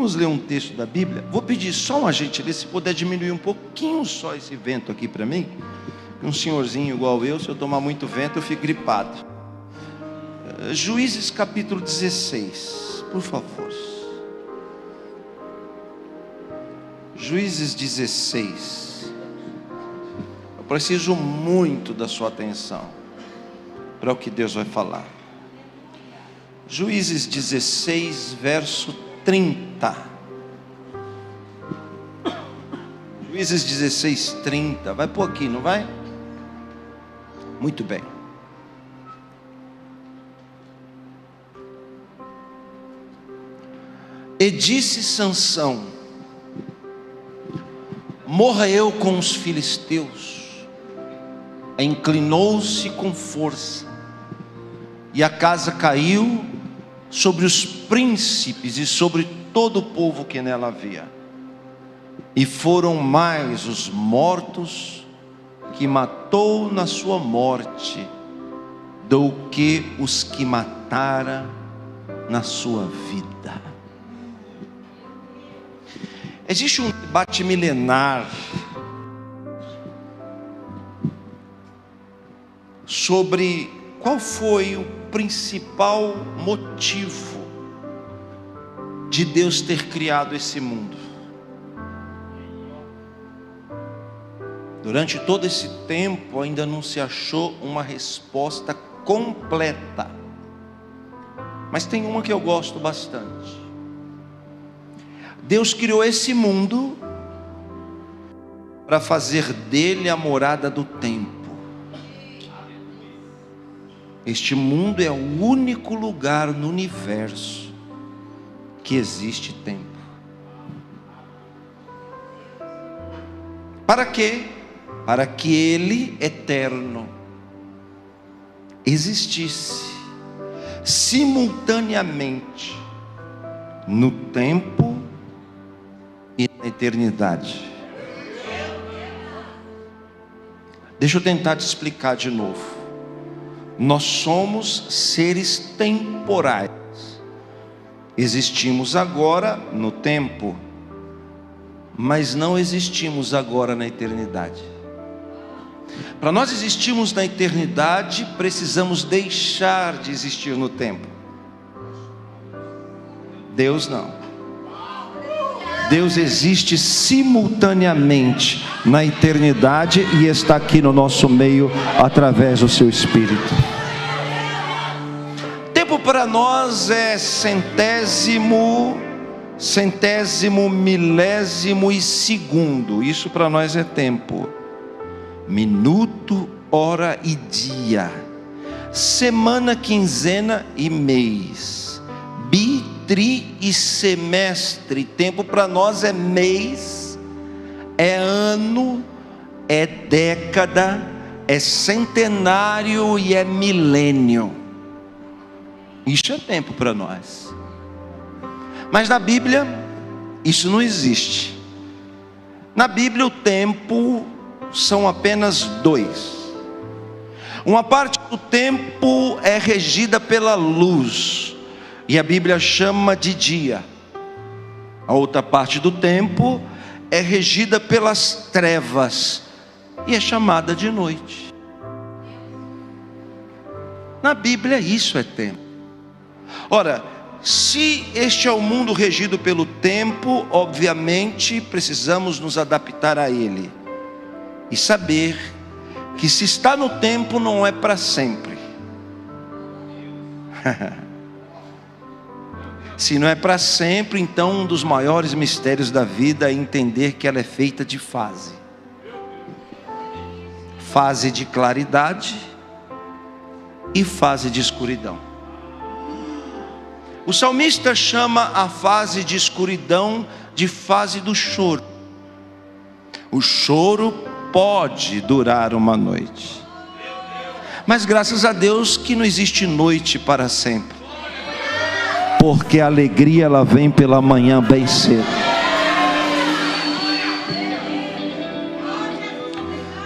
Vamos ler um texto da Bíblia. Vou pedir só uma gentileza, se puder diminuir um pouquinho só esse vento aqui para mim. Um senhorzinho igual eu, se eu tomar muito vento eu fico gripado. Juízes capítulo 16, por favor. Juízes 16. Eu preciso muito da sua atenção para o que Deus vai falar. Juízes 16, verso 30. Juízes 16, 30. Vai pôr aqui, não vai? Muito bem. E disse Sansão: morra eu com os filisteus. Inclinou-se com força, e a casa caiu sobre os príncipes e sobre todo o povo que nela havia. E foram mais os mortos que matou na sua morte do que os que matara na sua vida. Existe um debate milenar sobre qual foi o principal motivo de Deus ter criado esse mundo. Durante todo esse tempo ainda não se achou uma resposta completa, mas tem uma que eu gosto bastante. Deus criou esse mundo para fazer dele a morada do tempo. Este mundo é o único lugar no universo que existe tempo. Para quê? Para que ele, eterno, existisse simultaneamente no tempo e na eternidade. Deixa eu tentar te explicar de novo. Nós somos seres temporais. Existimos agora no tempo, mas não existimos agora na eternidade. Para nós existirmos na eternidade, precisamos deixar de existir no tempo. Deus não. Deus existe simultaneamente na eternidade e está aqui no nosso meio através do seu Espírito. Tempo para nós é centésimo, milésimo e segundo. Isso para nós é tempo. Minuto, hora e dia. Semana, quinzena e mês. Tri e semestre. Tempo para nós é mês, é ano, é década, é centenário e é milênio. Isso é tempo para nós. Mas na Bíblia isso não existe. Na Bíblia o tempo são apenas dois. Uma parte do tempo é regida pela luz, e a Bíblia chama de dia. A outra parte do tempo é regida pelas trevas e é chamada de noite. Na Bíblia isso é tempo. Ora, se este é o mundo regido pelo tempo, obviamente precisamos nos adaptar a ele e saber que se está no tempo não é para sempre. Se não é para sempre, então um dos maiores mistérios da vida é entender que ela é feita de fase. Fase de claridade e fase de escuridão. O salmista chama a fase de escuridão de fase do choro. O choro pode durar uma noite, mas graças a Deus que não existe noite para sempre, porque a alegria ela vem pela manhã bem cedo.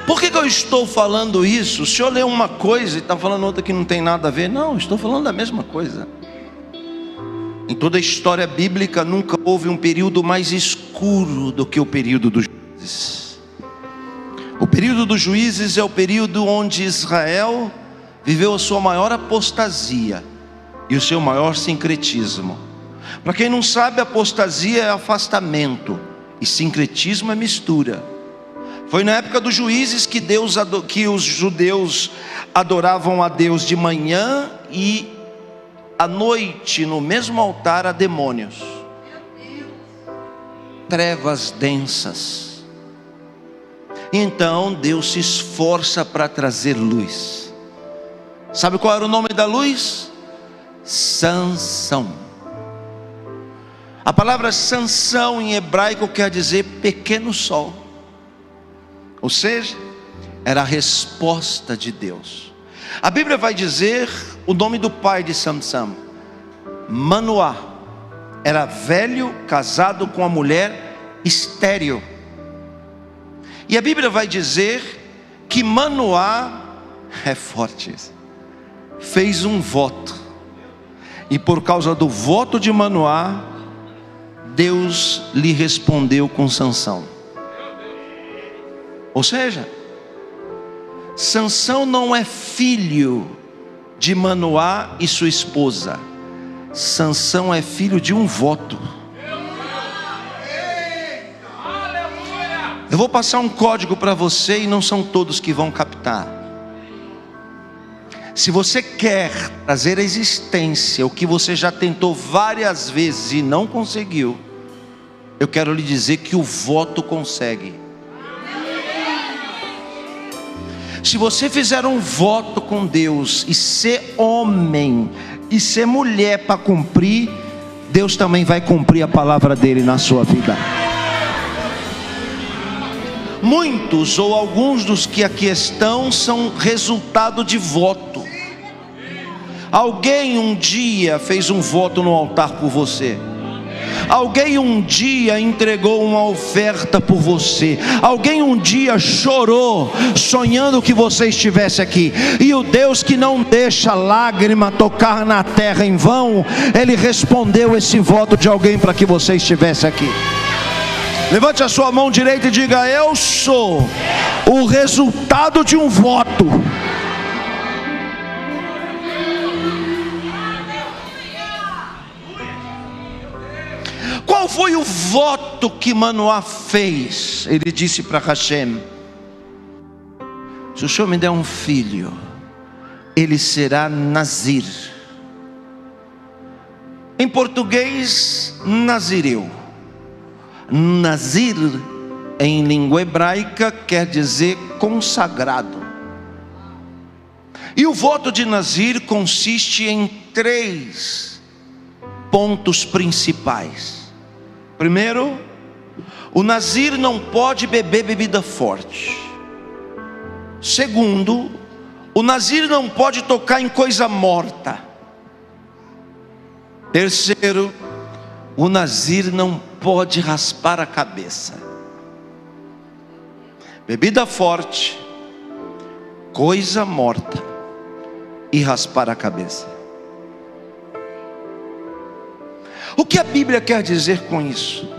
Por que eu estou falando isso? O senhor leu uma coisa e está falando outra que não tem nada a ver. Não, estou falando da mesma coisa. Em toda a história bíblica nunca houve um período mais escuro do que o período dos juízes. O período dos juízes é o período onde Israel viveu a sua maior apostasia e o seu maior sincretismo. Para quem não sabe, apostasia é afastamento e sincretismo é mistura. Foi na época dos juízes que os judeus adoravam a Deus de manhã e à noite no mesmo altar a demônios. Trevas densas. Então Deus se esforça para trazer luz. Sabe qual era o nome da luz? Sansão. A palavra Sansão em hebraico quer dizer pequeno sol. Ou seja, era a resposta de Deus. A Bíblia vai dizer o nome do pai de Sansão, Manoá. Era velho, casado com uma mulher estéril. E a Bíblia vai dizer que Manoá, é forte isso, fez um voto. E por causa do voto de Manoá, Deus lhe respondeu com Sansão. Ou seja, Sansão não é filho de Manoá e sua esposa. Sansão é filho de um voto. Eu vou passar um código para você e não são todos que vão captar. Se você quer trazer à existência o que você já tentou várias vezes e não conseguiu, eu quero lhe dizer que o voto consegue. Se você fizer um voto com Deus e ser homem e ser mulher para cumprir, Deus também vai cumprir a palavra dele na sua vida. Muitos ou alguns dos que aqui estão são resultado de voto. Alguém um dia fez um voto no altar por você. Alguém um dia entregou uma oferta por você. Alguém um dia chorou sonhando que você estivesse aqui. E o Deus que não deixa lágrima tocar na terra em vão, Ele respondeu esse voto de alguém para que você estivesse aqui. Levante a sua mão direita e diga: eu sou o resultado de um voto. Qual foi o voto que Manoá fez? Ele disse para Hashem: se o Senhor me der um filho, ele será Nazir. Em português, Nazireu. Nazir, em língua hebraica, quer dizer consagrado. E o voto de Nazir consiste em 3 pontos principais. Primeiro, o Nazir não pode beber bebida forte. Segundo, o Nazir não pode tocar em coisa morta. Terceiro, o Nazir não pode raspar a cabeça. Bebida forte, coisa morta e raspar a cabeça. O que a Bíblia quer dizer com isso?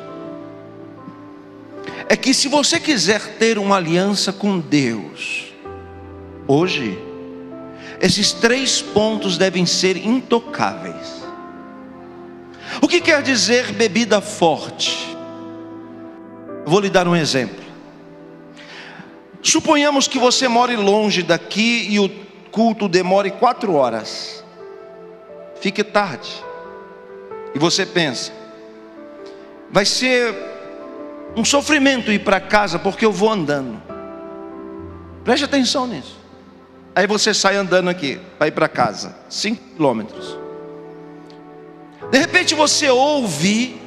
É que se você quiser ter uma aliança com Deus, hoje, esses 3 pontos devem ser intocáveis. O que quer dizer bebida forte? Eu vou lhe dar um exemplo. Suponhamos que você more longe daqui e o culto demore 4 horas. Fique tarde. E você pensa: vai ser um sofrimento ir para casa porque eu vou andando. Preste atenção nisso. Aí você sai andando aqui, vai para casa, 5 quilômetros. De repente você ouve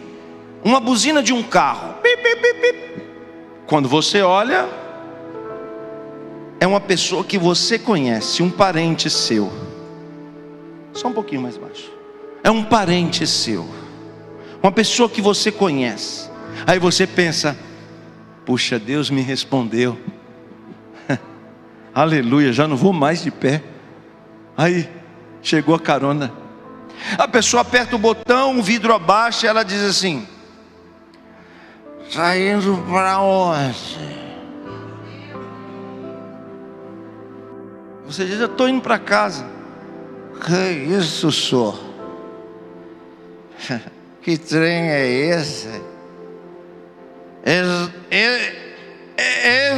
uma buzina de um carro. Pip, pip, pip, pip. Quando você olha, é uma pessoa que você conhece, um parente seu. Só um pouquinho mais baixo. É um parente seu, uma pessoa que você conhece. Aí você pensa: puxa, Deus me respondeu. Aleluia, já não vou mais de pé. Aí chegou a carona. A pessoa aperta o botão, o vidro abaixa e ela diz assim: está indo para onde? Você diz: eu estou indo para casa. Que isso, senhor? Que trem é esse?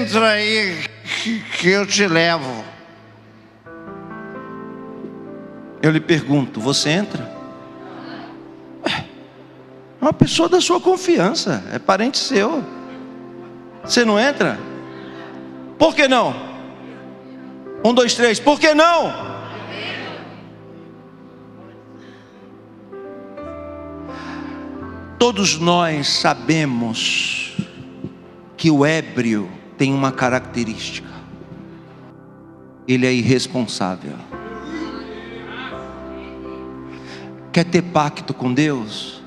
Entra aí que eu te levo. Eu lhe pergunto: você entra? É uma pessoa da sua confiança, é parente seu. Você não entra? Por que não? 1, 2, 3, por que não? Todos nós sabemos que o ébrio tem uma característica: ele é irresponsável. Quer ter pacto com Deus?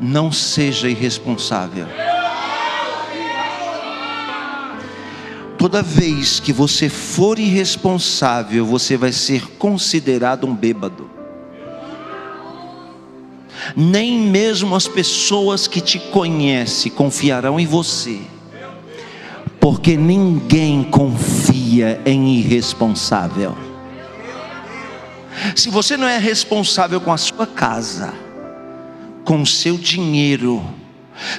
Não seja irresponsável. Toda vez que você for irresponsável, você vai ser considerado um bêbado. Nem mesmo as pessoas que te conhecem confiarão em você, porque ninguém confia em irresponsável. Se você não é responsável com a sua casa, com o seu dinheiro,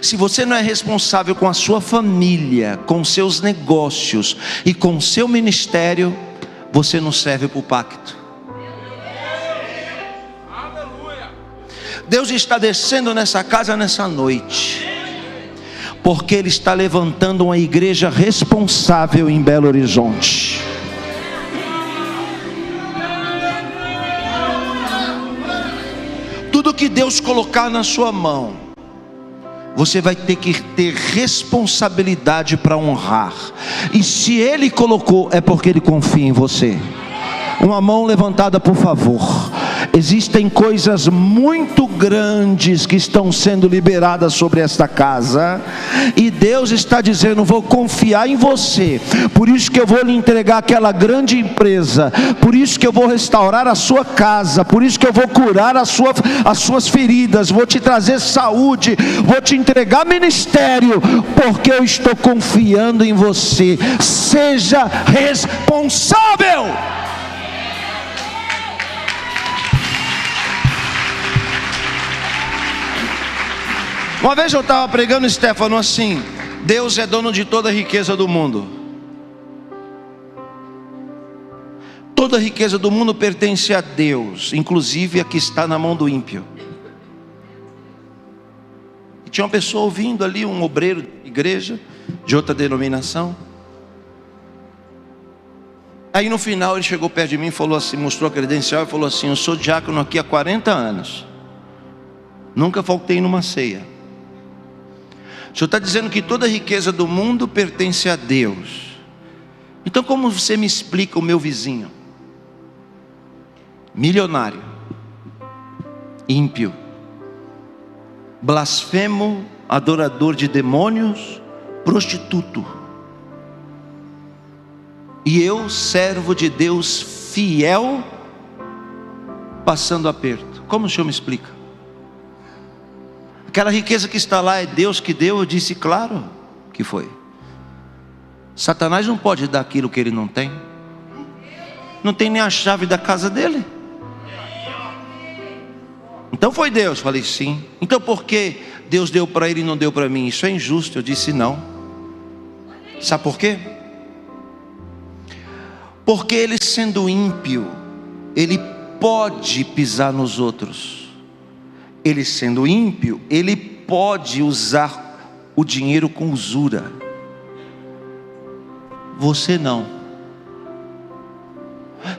se você não é responsável com a sua família, com seus negócios e com o seu ministério, você não serve para o pacto. Deus está descendo nessa casa nessa noite, porque Ele está levantando uma igreja responsável em Belo Horizonte. Tudo que Deus colocar na sua mão, você vai ter que ter responsabilidade para honrar. E se Ele colocou, é porque Ele confia em você. Uma mão levantada, por favor. Existem coisas muito grandes que estão sendo liberadas sobre esta casa, e Deus está dizendo: vou confiar em você, por isso que eu vou lhe entregar aquela grande empresa, por isso que eu vou restaurar a sua casa, por isso que eu vou curar as suas feridas, vou te trazer saúde, vou te entregar ministério, porque eu estou confiando em você. Seja responsável. Uma vez eu estava pregando, Stefano, assim: Deus é dono de toda a riqueza do mundo. Toda a riqueza do mundo pertence a Deus, inclusive a que está na mão do ímpio. E tinha uma pessoa ouvindo ali, um obreiro de igreja, de outra denominação. Aí no final ele chegou perto de mim e falou assim, mostrou a credencial e falou assim: eu sou diácono aqui há 40 anos, nunca faltei numa ceia. O Senhor está dizendo que toda a riqueza do mundo pertence a Deus. Então como você me explica o meu vizinho? Milionário, ímpio, blasfemo, adorador de demônios, prostituto. E eu, servo de Deus fiel, passando aperto. Como o Senhor me explica? Aquela riqueza que está lá é Deus que deu? Eu disse: claro que foi. Satanás não pode dar aquilo que ele não tem. Não tem nem a chave da casa dele. Então foi Deus. Falei: sim. Então por que Deus deu para ele e não deu para mim? Isso é injusto. Eu disse: não. Sabe por quê? Porque ele, sendo ímpio, ele pode pisar nos outros. Ele, sendo ímpio, ele pode usar o dinheiro com usura. Você não.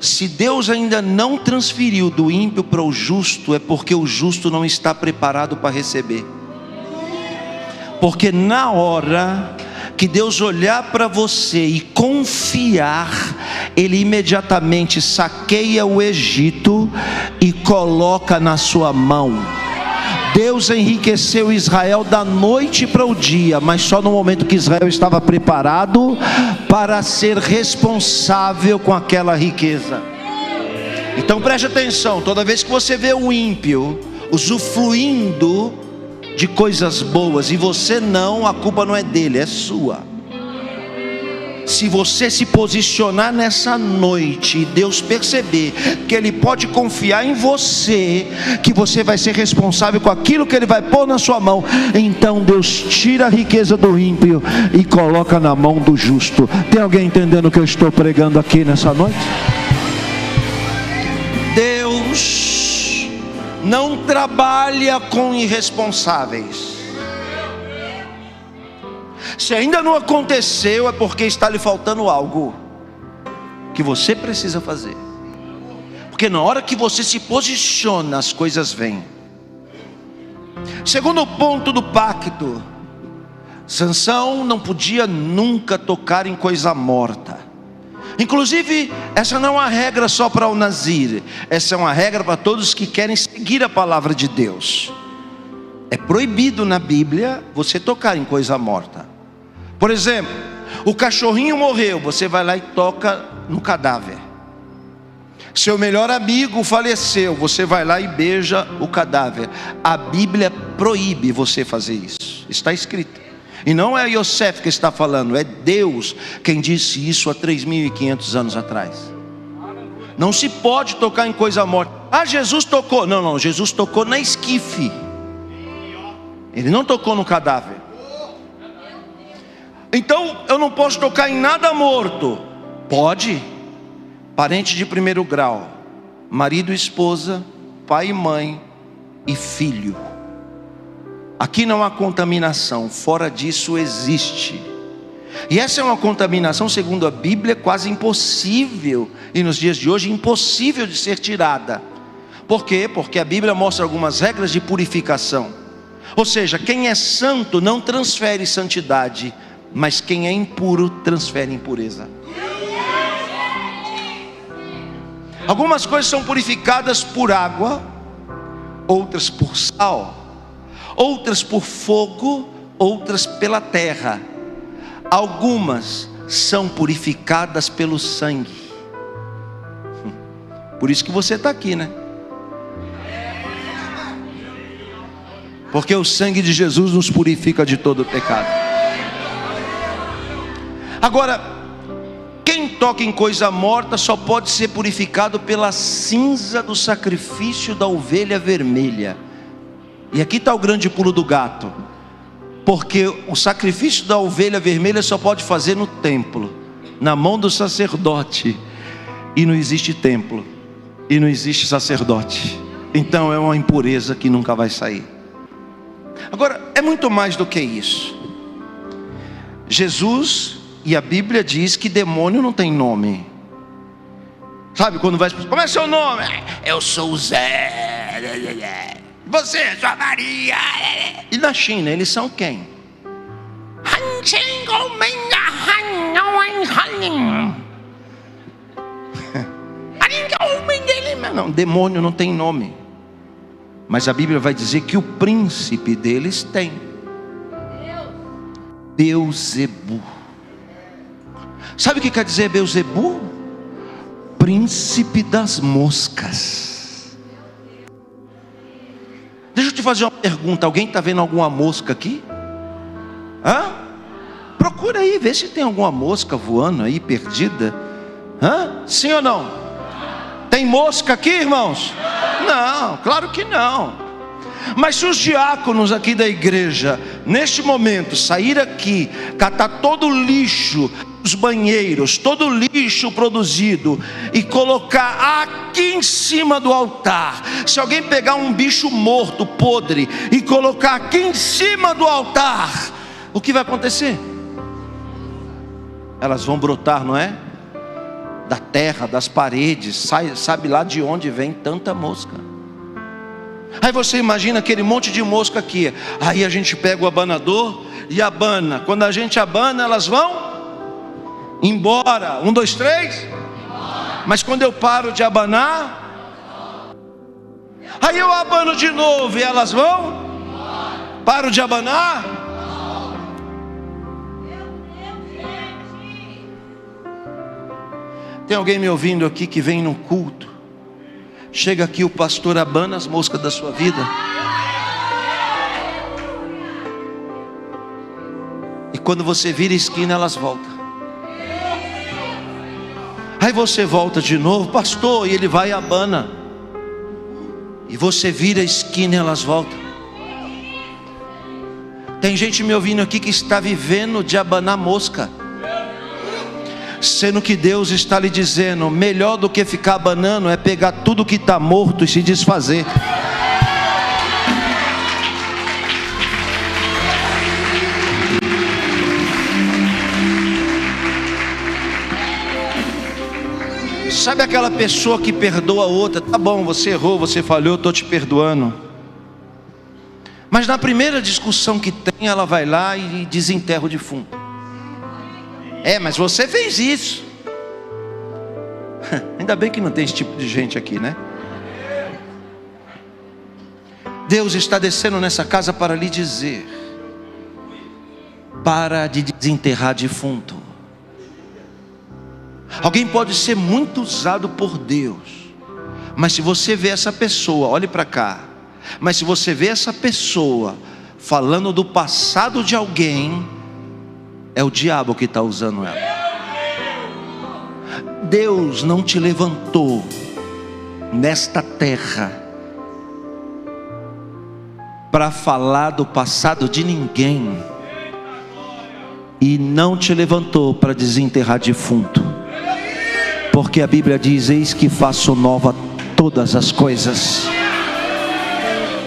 Se Deus ainda não transferiu do ímpio para o justo, é porque o justo não está preparado para receber. Porque na hora que Deus olhar para você e confiar, Ele imediatamente saqueia o Egito e coloca na sua mão. Deus enriqueceu Israel da noite para o dia, mas só no momento que Israel estava preparado para ser responsável com aquela riqueza. Então preste atenção, toda vez que você vê o ímpio usufruindo de coisas boas e você não, a culpa não é dele, é sua. Se você se posicionar nessa noite e Deus perceber que Ele pode confiar em você, que você vai ser responsável com aquilo que Ele vai pôr na sua mão, então Deus tira a riqueza do ímpio e coloca na mão do justo. Tem alguém entendendo o que eu estou pregando aqui nessa noite? Deus não trabalha com irresponsáveis. Se ainda não aconteceu, é porque está lhe faltando algo que você precisa fazer. Porque na hora que você se posiciona, as coisas vêm. Segundo ponto do pacto, Sansão não podia nunca tocar em coisa morta. Inclusive, essa não é uma regra só para o Nazir, essa é uma regra para todos que querem seguir a palavra de Deus. É proibido na Bíblia você tocar em coisa morta. Por exemplo, o cachorrinho morreu, você vai lá e toca no cadáver. Seu melhor amigo faleceu, você vai lá e beija o cadáver. A Bíblia proíbe você fazer isso, está escrito. E não é Yosef que está falando, é Deus quem disse isso há 3.500 anos atrás. Não se pode tocar em coisa morta. Ah, Jesus tocou. Não, Jesus tocou na esquife. Ele não tocou no cadáver. Então eu não posso tocar em nada morto. Pode. Parente de primeiro grau, marido, esposa, pai e mãe e filho. Aqui não há contaminação, fora disso existe. E essa é uma contaminação, segundo a Bíblia, quase impossível, e nos dias de hoje impossível de ser tirada. Por quê? Porque a Bíblia mostra algumas regras de purificação. Ou seja, quem é santo não transfere santidade, mas quem é impuro transfere impureza. Algumas coisas são purificadas por água, outras por sal, outras por fogo, outras pela terra. Algumas são purificadas pelo sangue. Por isso que você está aqui, né? Porque o sangue de Jesus nos purifica de todo o pecado. Agora, quem toca em coisa morta só pode ser purificado pela cinza do sacrifício da ovelha vermelha. E aqui está o grande pulo do gato. Porque o sacrifício da ovelha vermelha só pode fazer no templo, na mão do sacerdote. E não existe templo, e não existe sacerdote. Então é uma impureza que nunca vai sair. Agora, é muito mais do que isso. Jesus e a Bíblia diz que demônio não tem nome. Sabe quando vai, como é seu nome? Eu sou o Zé. Você, sua Maria. E na China, eles são quem? Não, demônio não tem nome. Mas a Bíblia vai dizer que o príncipe deles tem. Beelzebu. Sabe o que quer dizer Beelzebu? Príncipe das moscas. Deixa eu te fazer uma pergunta. Alguém está vendo alguma mosca aqui? Hã? Procura aí, vê se tem alguma mosca voando aí, perdida. Hã? Sim ou não? Tem mosca aqui, irmãos? Não, claro que não. Mas se os diáconos aqui da igreja, neste momento, sair aqui, catar todo o lixo dos banheiros, todo o lixo produzido e colocar aqui em cima do altar, se alguém pegar um bicho morto, podre, e colocar aqui em cima do altar, o que vai acontecer? Elas vão brotar, não é? Da terra, das paredes, sabe lá de onde vem tanta mosca. Aí você imagina aquele monte de mosca aqui. Aí a gente pega o abanador e abana. Quando a gente abana, elas vão embora. 1, 2, 3. Mas quando eu paro de abanar, aí eu abano de novo e elas vão. Paro de abanar. Tem alguém me ouvindo aqui que vem no culto Chega aqui, o pastor abana as moscas da sua vida. E quando você vira a esquina, elas voltam. Aí você volta de novo, pastor, e ele vai e abana. E você vira a esquina e elas voltam. Tem gente me ouvindo aqui que está vivendo de abanar mosca, sendo que Deus está lhe dizendo: melhor do que ficar abanando é pegar tudo que está morto e se desfazer. Sabe aquela pessoa que perdoa a outra? Tá bom, você errou, você falhou, eu estou te perdoando. Mas na primeira discussão que tem, ela vai lá e desenterra o defunto. Mas você fez isso. Ainda bem que não tem esse tipo de gente aqui, né? Deus está descendo nessa casa para lhe dizer: para de desenterrar defunto. Alguém pode ser muito usado por Deus, mas se você vê essa pessoa, olhe para cá, mas se você vê essa pessoa falando do passado de alguém, é o diabo que está usando ela. Deus não te levantou nesta terra para falar do passado de ninguém, e não te levantou para desenterrar defunto. Porque a Bíblia diz: eis que faço nova todas as coisas.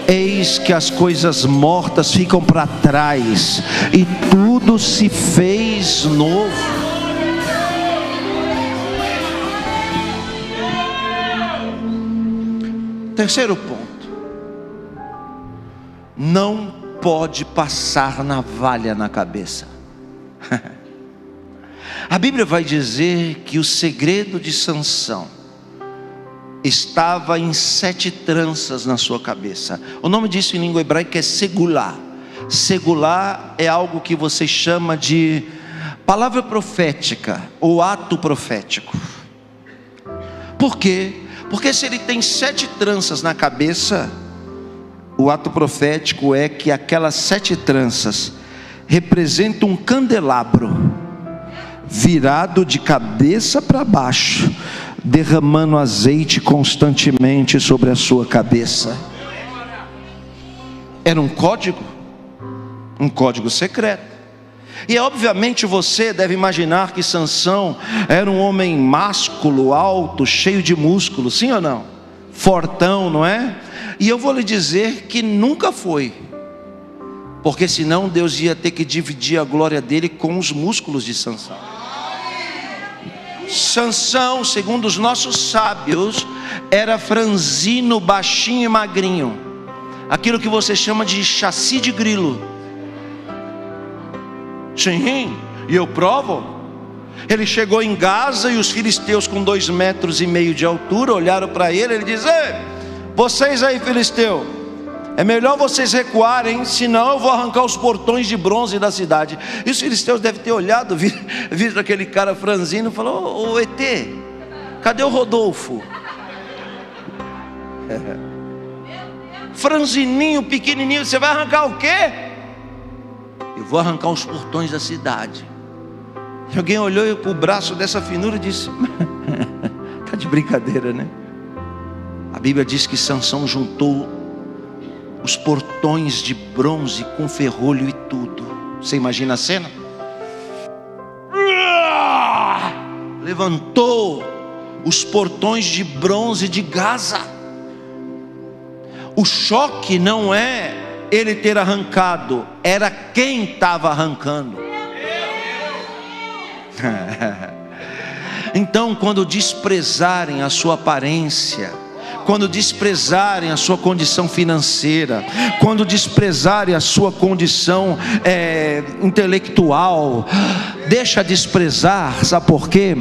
Eis que as coisas mortas ficam para trás e tudo se fez novo. Terceiro ponto: não pode passar navalha na cabeça. A Bíblia vai dizer que o segredo de Sansão estava em 7 tranças na sua cabeça. O nome disso em língua hebraica é segulá. Segulá é algo que você chama de palavra profética ou ato profético. Por quê? Porque se ele tem 7 tranças na cabeça, o ato profético é que aquelas 7 tranças representam um candelabro virado de cabeça para baixo, derramando azeite constantemente sobre a sua cabeça. Era um código secreto. E obviamente você deve imaginar que Sansão era um homem másculo, alto, cheio de músculos, sim ou não? Fortão, não é? E eu vou lhe dizer que nunca foi, porque senão Deus ia ter que dividir a glória dele com os músculos de Sansão. Sansão, segundo os nossos sábios, era franzino, baixinho e magrinho, aquilo que você chama de chassi de grilo. Sim, e eu provo. Ele chegou em Gaza e os filisteus com 2,5 metros de altura olharam para ele. Ele diz: ei, vocês aí filisteu, é melhor vocês recuarem, senão eu vou arrancar os portões de bronze da cidade. E os filisteus devem ter olhado, visto aquele cara franzino, e falou: ô ET, cadê o Rodolfo? Franzininho, pequenininho, você vai arrancar o quê? Eu vou arrancar os portões da cidade. E alguém olhou para o braço dessa finura e disse: está de brincadeira, né? A Bíblia diz que Sansão juntou os portões de bronze com ferrolho e tudo. Você imagina a cena? Levantou os portões de bronze de Gaza. O choque não é ele ter arrancado, era quem estava arrancando. Então, quando desprezarem a sua aparência, quando desprezarem a sua condição financeira, quando desprezarem a sua condição intelectual, Deixa desprezar, sabe por quê?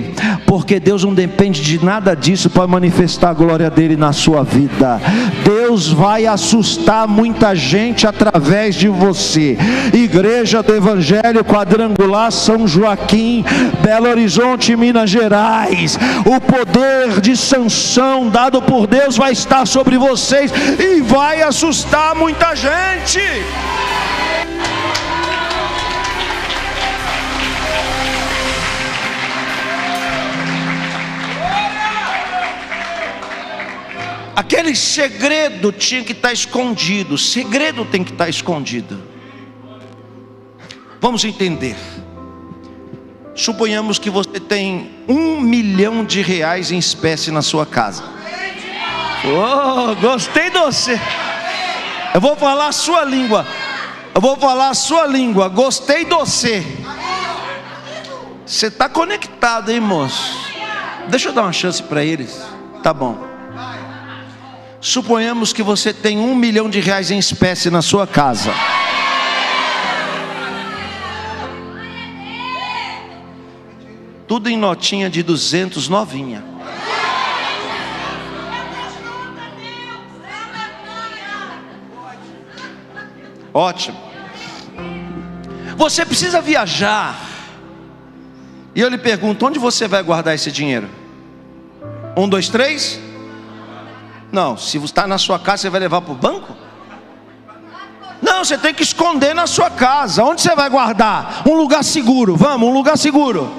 Porque Deus não depende de nada disso para manifestar a glória dele na sua vida. Deus vai assustar muita gente através de você. Igreja do Evangelho Quadrangular São Joaquim, Belo Horizonte, Minas Gerais. O poder de Sansão dado por Deus vai estar sobre vocês e vai assustar muita gente. Aquele segredo tinha que estar escondido. Segredo tem que estar escondido. Vamos entender. Suponhamos que você tem R$1 milhão em espécie na sua casa. Oh, gostei de você. Eu vou falar a sua língua. Gostei de você. Você está conectado, hein, moço? Deixa eu dar uma chance para eles. Tá bom. Suponhamos que você tem R$1 milhão em espécie na sua casa. Tudo em notinha de 200 novinha. Ótimo. Você precisa viajar. E eu lhe pergunto, onde você vai guardar esse dinheiro? 1, 2, 3? Não, se está na sua casa, você vai levar para o banco? Não, você tem que esconder na sua casa. Onde você vai guardar? Um lugar seguro. Vamos, um lugar seguro.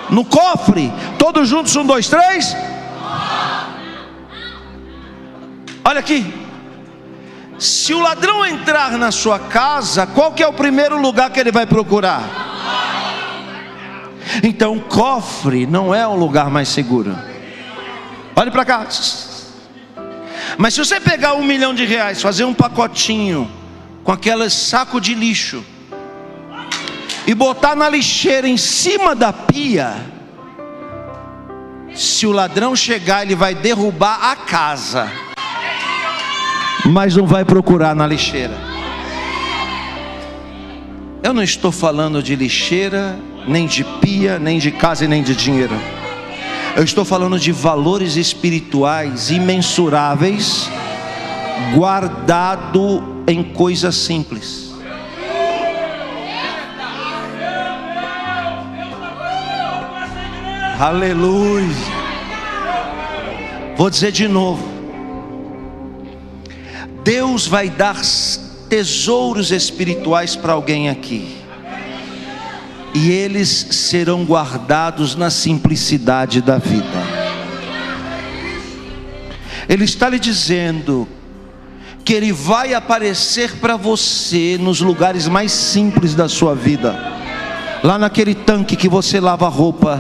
No cofre? Todos juntos, 1, 2, 3? Olha aqui. Se o ladrão entrar na sua casa, qual que é o primeiro lugar que ele vai procurar? Então, cofre não é o lugar mais seguro. Olhe para cá. Mas se você pegar R$1 milhão, fazer um pacotinho com aquele saco de lixo e botar na lixeira em cima da pia, se o ladrão chegar, ele vai derrubar a casa, mas não vai procurar na lixeira. Eu não estou falando de lixeira, nem de pia, nem de casa e nem de dinheiro. Eu estou falando de valores espirituais imensuráveis, guardado em coisas simples. Aleluia. Vou dizer de novo. Deus vai dar tesouros espirituais para alguém aqui. E eles serão guardados na simplicidade da vida. Ele está lhe dizendo que Ele vai aparecer para você nos lugares mais simples da sua vida. Lá naquele tanque que você lava roupa,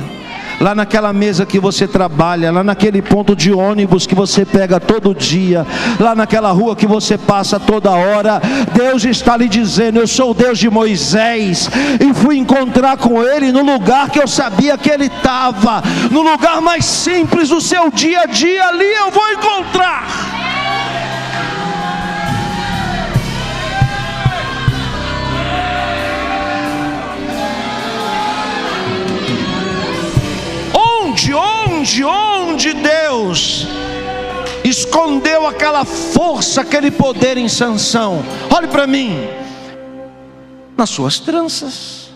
lá naquela mesa que você trabalha, lá naquele ponto de ônibus que você pega todo dia, lá naquela rua que você passa toda hora. Deus está lhe dizendo: eu sou o Deus de Moisés, e fui encontrar com ele no lugar que eu sabia que ele estava, no lugar mais simples do seu dia a dia. Ali eu vou encontrar. Onde Deus escondeu aquela força, aquele poder em Sansão? Olhe para mim. Nas suas tranças.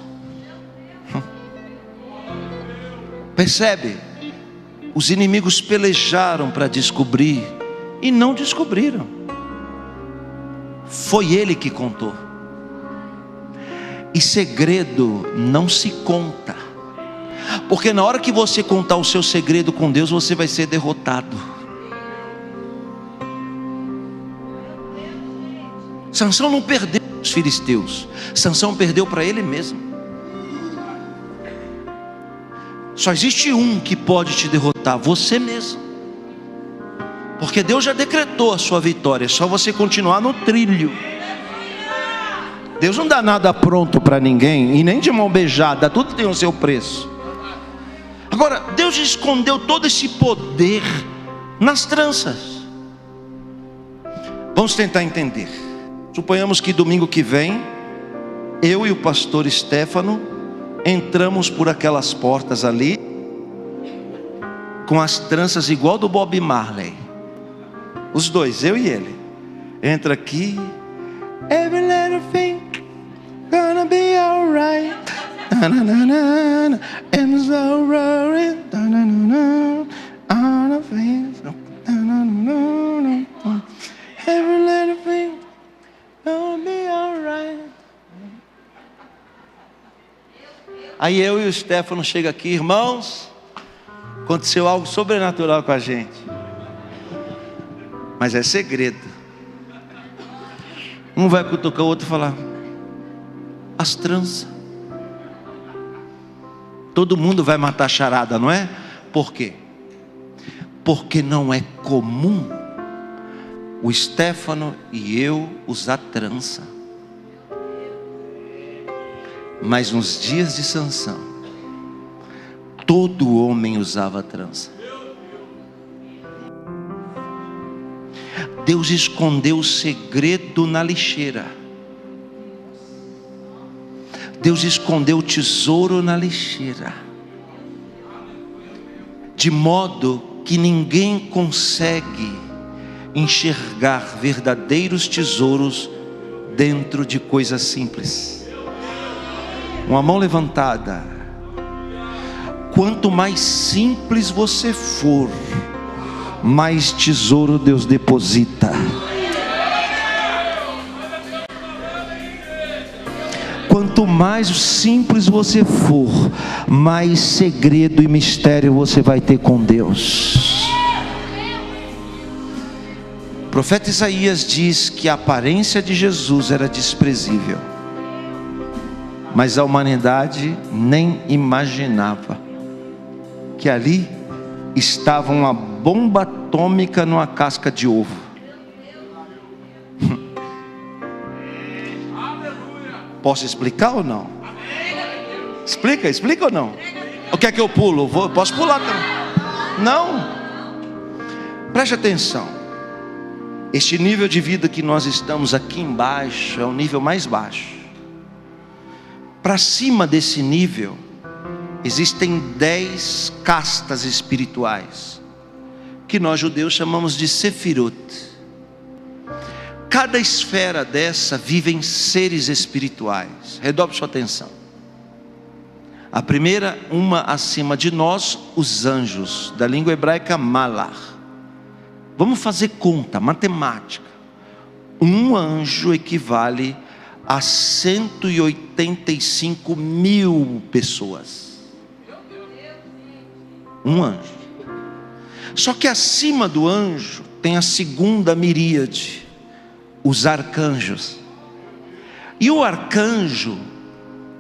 Percebe? Os inimigos pelejaram para descobrir e não descobriram. Foi ele que contou. E segredo não se conta. Porque na hora que você contar o seu segredo com Deus, você vai ser derrotado. Sansão não perdeu os filisteus. Sansão perdeu para ele mesmo. Só existe um que pode te derrotar: você mesmo. Porque Deus já decretou a sua vitória. É só você continuar no trilho. Deus não dá nada pronto para ninguém, e nem de mão beijada. Tudo tem o seu preço. Agora, Deus escondeu todo esse poder nas tranças. Vamos tentar entender. Suponhamos que domingo que vem, eu e o pastor Stefano entramos por aquelas portas ali, com as tranças igual do Bob Marley. Os dois, eu e ele. Entra aqui. Every little thing gonna be alright. And so roaring. Every little thing gonna be alright. Aí eu e o Stefano chega aqui, irmãos, aconteceu algo sobrenatural com a gente, mas é segredo. Um vai cutucar o outro e falar: as tranças. Todo mundo vai matar a charada, não é? Por quê? Porque não é comum o Stefano e eu usar trança. Mas nos dias de Sansão, todo homem usava trança. Deus escondeu o segredo na lixeira. Deus escondeu o tesouro na lixeira, de modo que ninguém consegue enxergar verdadeiros tesouros dentro de coisas simples. Uma mão levantada. Quanto mais simples você for, mais tesouro Deus deposita. Quanto mais simples você for, mais segredo e mistério você vai ter com Deus. O profeta Isaías diz que a aparência de Jesus era desprezível, mas a humanidade nem imaginava que ali estava uma bomba atômica numa casca de ovo. Posso explicar ou não? Explica ou não? O que é que eu pulo? Posso pular também? Não. Preste atenção. Este nível de vida que nós estamos aqui embaixo é o nível mais baixo. Para cima desse nível existem 10 castas espirituais, que nós judeus chamamos de Sefirot. Cada esfera dessa vivem seres espirituais. Redobre sua atenção. A primeira, uma acima de nós, os anjos, da língua hebraica Malach. Vamos fazer conta, matemática. Um anjo equivale a 185 mil pessoas. Um anjo. Só que acima do anjo tem a segunda miríade, os arcanjos. E o arcanjo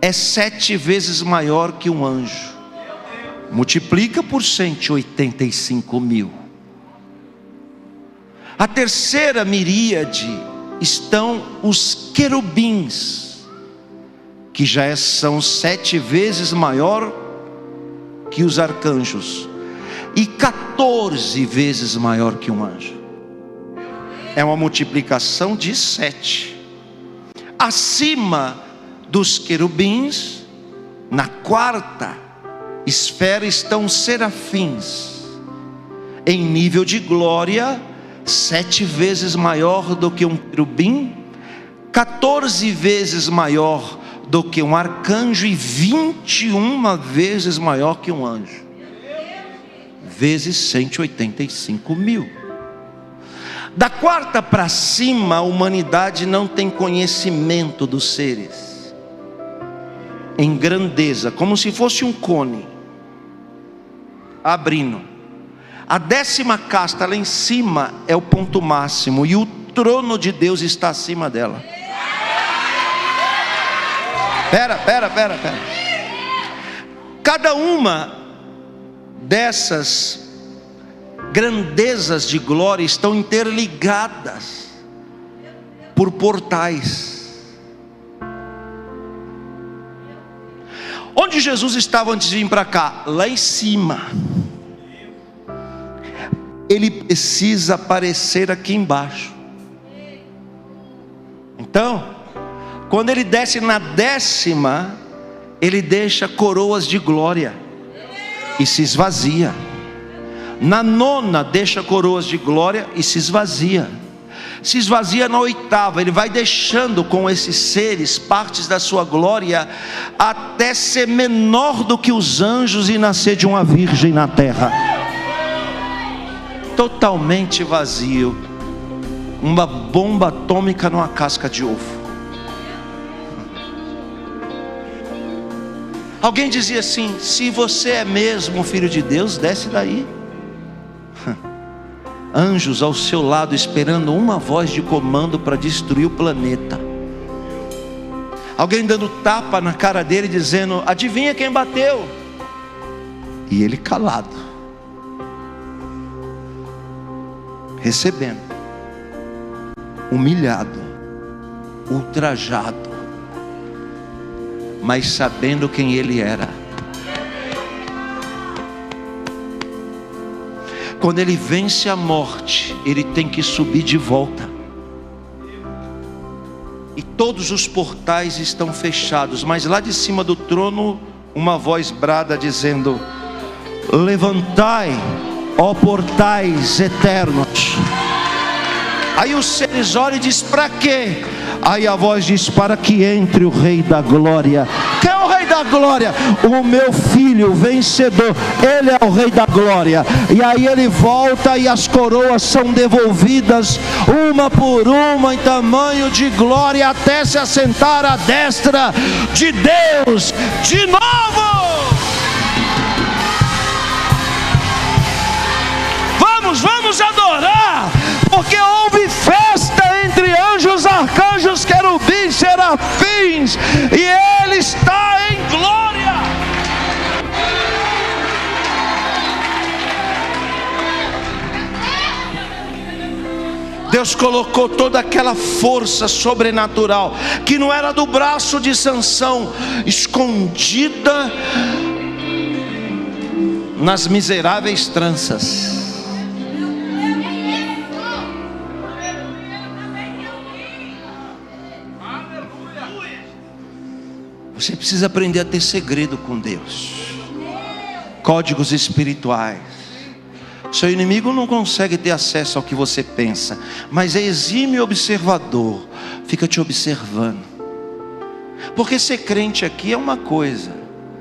é 7 vezes maior que um anjo. Multiplica por 185 mil. A terceira miríade estão os querubins, que já são 7 vezes maior que os arcanjos, e 14 vezes maior que um anjo. É uma multiplicação de 7. Acima dos querubins, na quarta esfera, estão os serafins, em nível de glória 7 vezes maior do que um querubim, 14 vezes maior do que um arcanjo e 21 vezes maior que um anjo, vezes 185 mil. Da quarta para cima, a humanidade não tem conhecimento dos seres, em grandeza, como se fosse um cone abrindo. A 10ª casta lá em cima é o ponto máximo, e o trono de Deus está acima dela. Pera. Cada uma dessas grandezas de glória estão interligadas por portais. Onde Jesus estava antes de vir para cá? Lá em cima. Ele precisa aparecer aqui embaixo. Então, quando ele desce na 10ª, Ele deixa coroas de glória e se esvazia. Na nona deixa coroas de glória e se esvazia. Se esvazia na oitava. Ele vai deixando com esses seres partes da sua glória, até ser menor do que os anjos e nascer de uma virgem na terra. Totalmente vazio. Uma bomba atômica numa casca de ovo. Alguém dizia assim: se você é mesmo filho de Deus, desce daí. Anjos ao seu lado esperando uma voz de comando para destruir o planeta. Alguém dando tapa na cara dele dizendo: adivinha quem bateu? E ele calado, recebendo, humilhado, ultrajado, mas sabendo quem ele era. Quando ele vence a morte, ele tem que subir de volta. E todos os portais estão fechados, mas lá de cima do trono, uma voz brada dizendo: levantai, ó portais eternos. Aí os seres olham e dizem: para quê? Aí a voz diz: para que entre o Rei da Glória. Quem é o Rei da Glória? O meu filho vencedor, ele é o Rei da Glória. E aí ele volta e as coroas são devolvidas uma por uma em tamanho de glória, até se assentar à destra de Deus de novo. Vamos adorar, porque houve festa entre anjos, arcanjos, querubins, serafins, e Ele está em glória. Deus colocou toda aquela força sobrenatural, que não era do braço de Sansão, escondida nas miseráveis tranças. Você precisa aprender a ter segredo com Deus, códigos espirituais. Seu inimigo não consegue ter acesso ao que você pensa, mas é exímio observador, fica te observando. Porque ser crente aqui é uma coisa,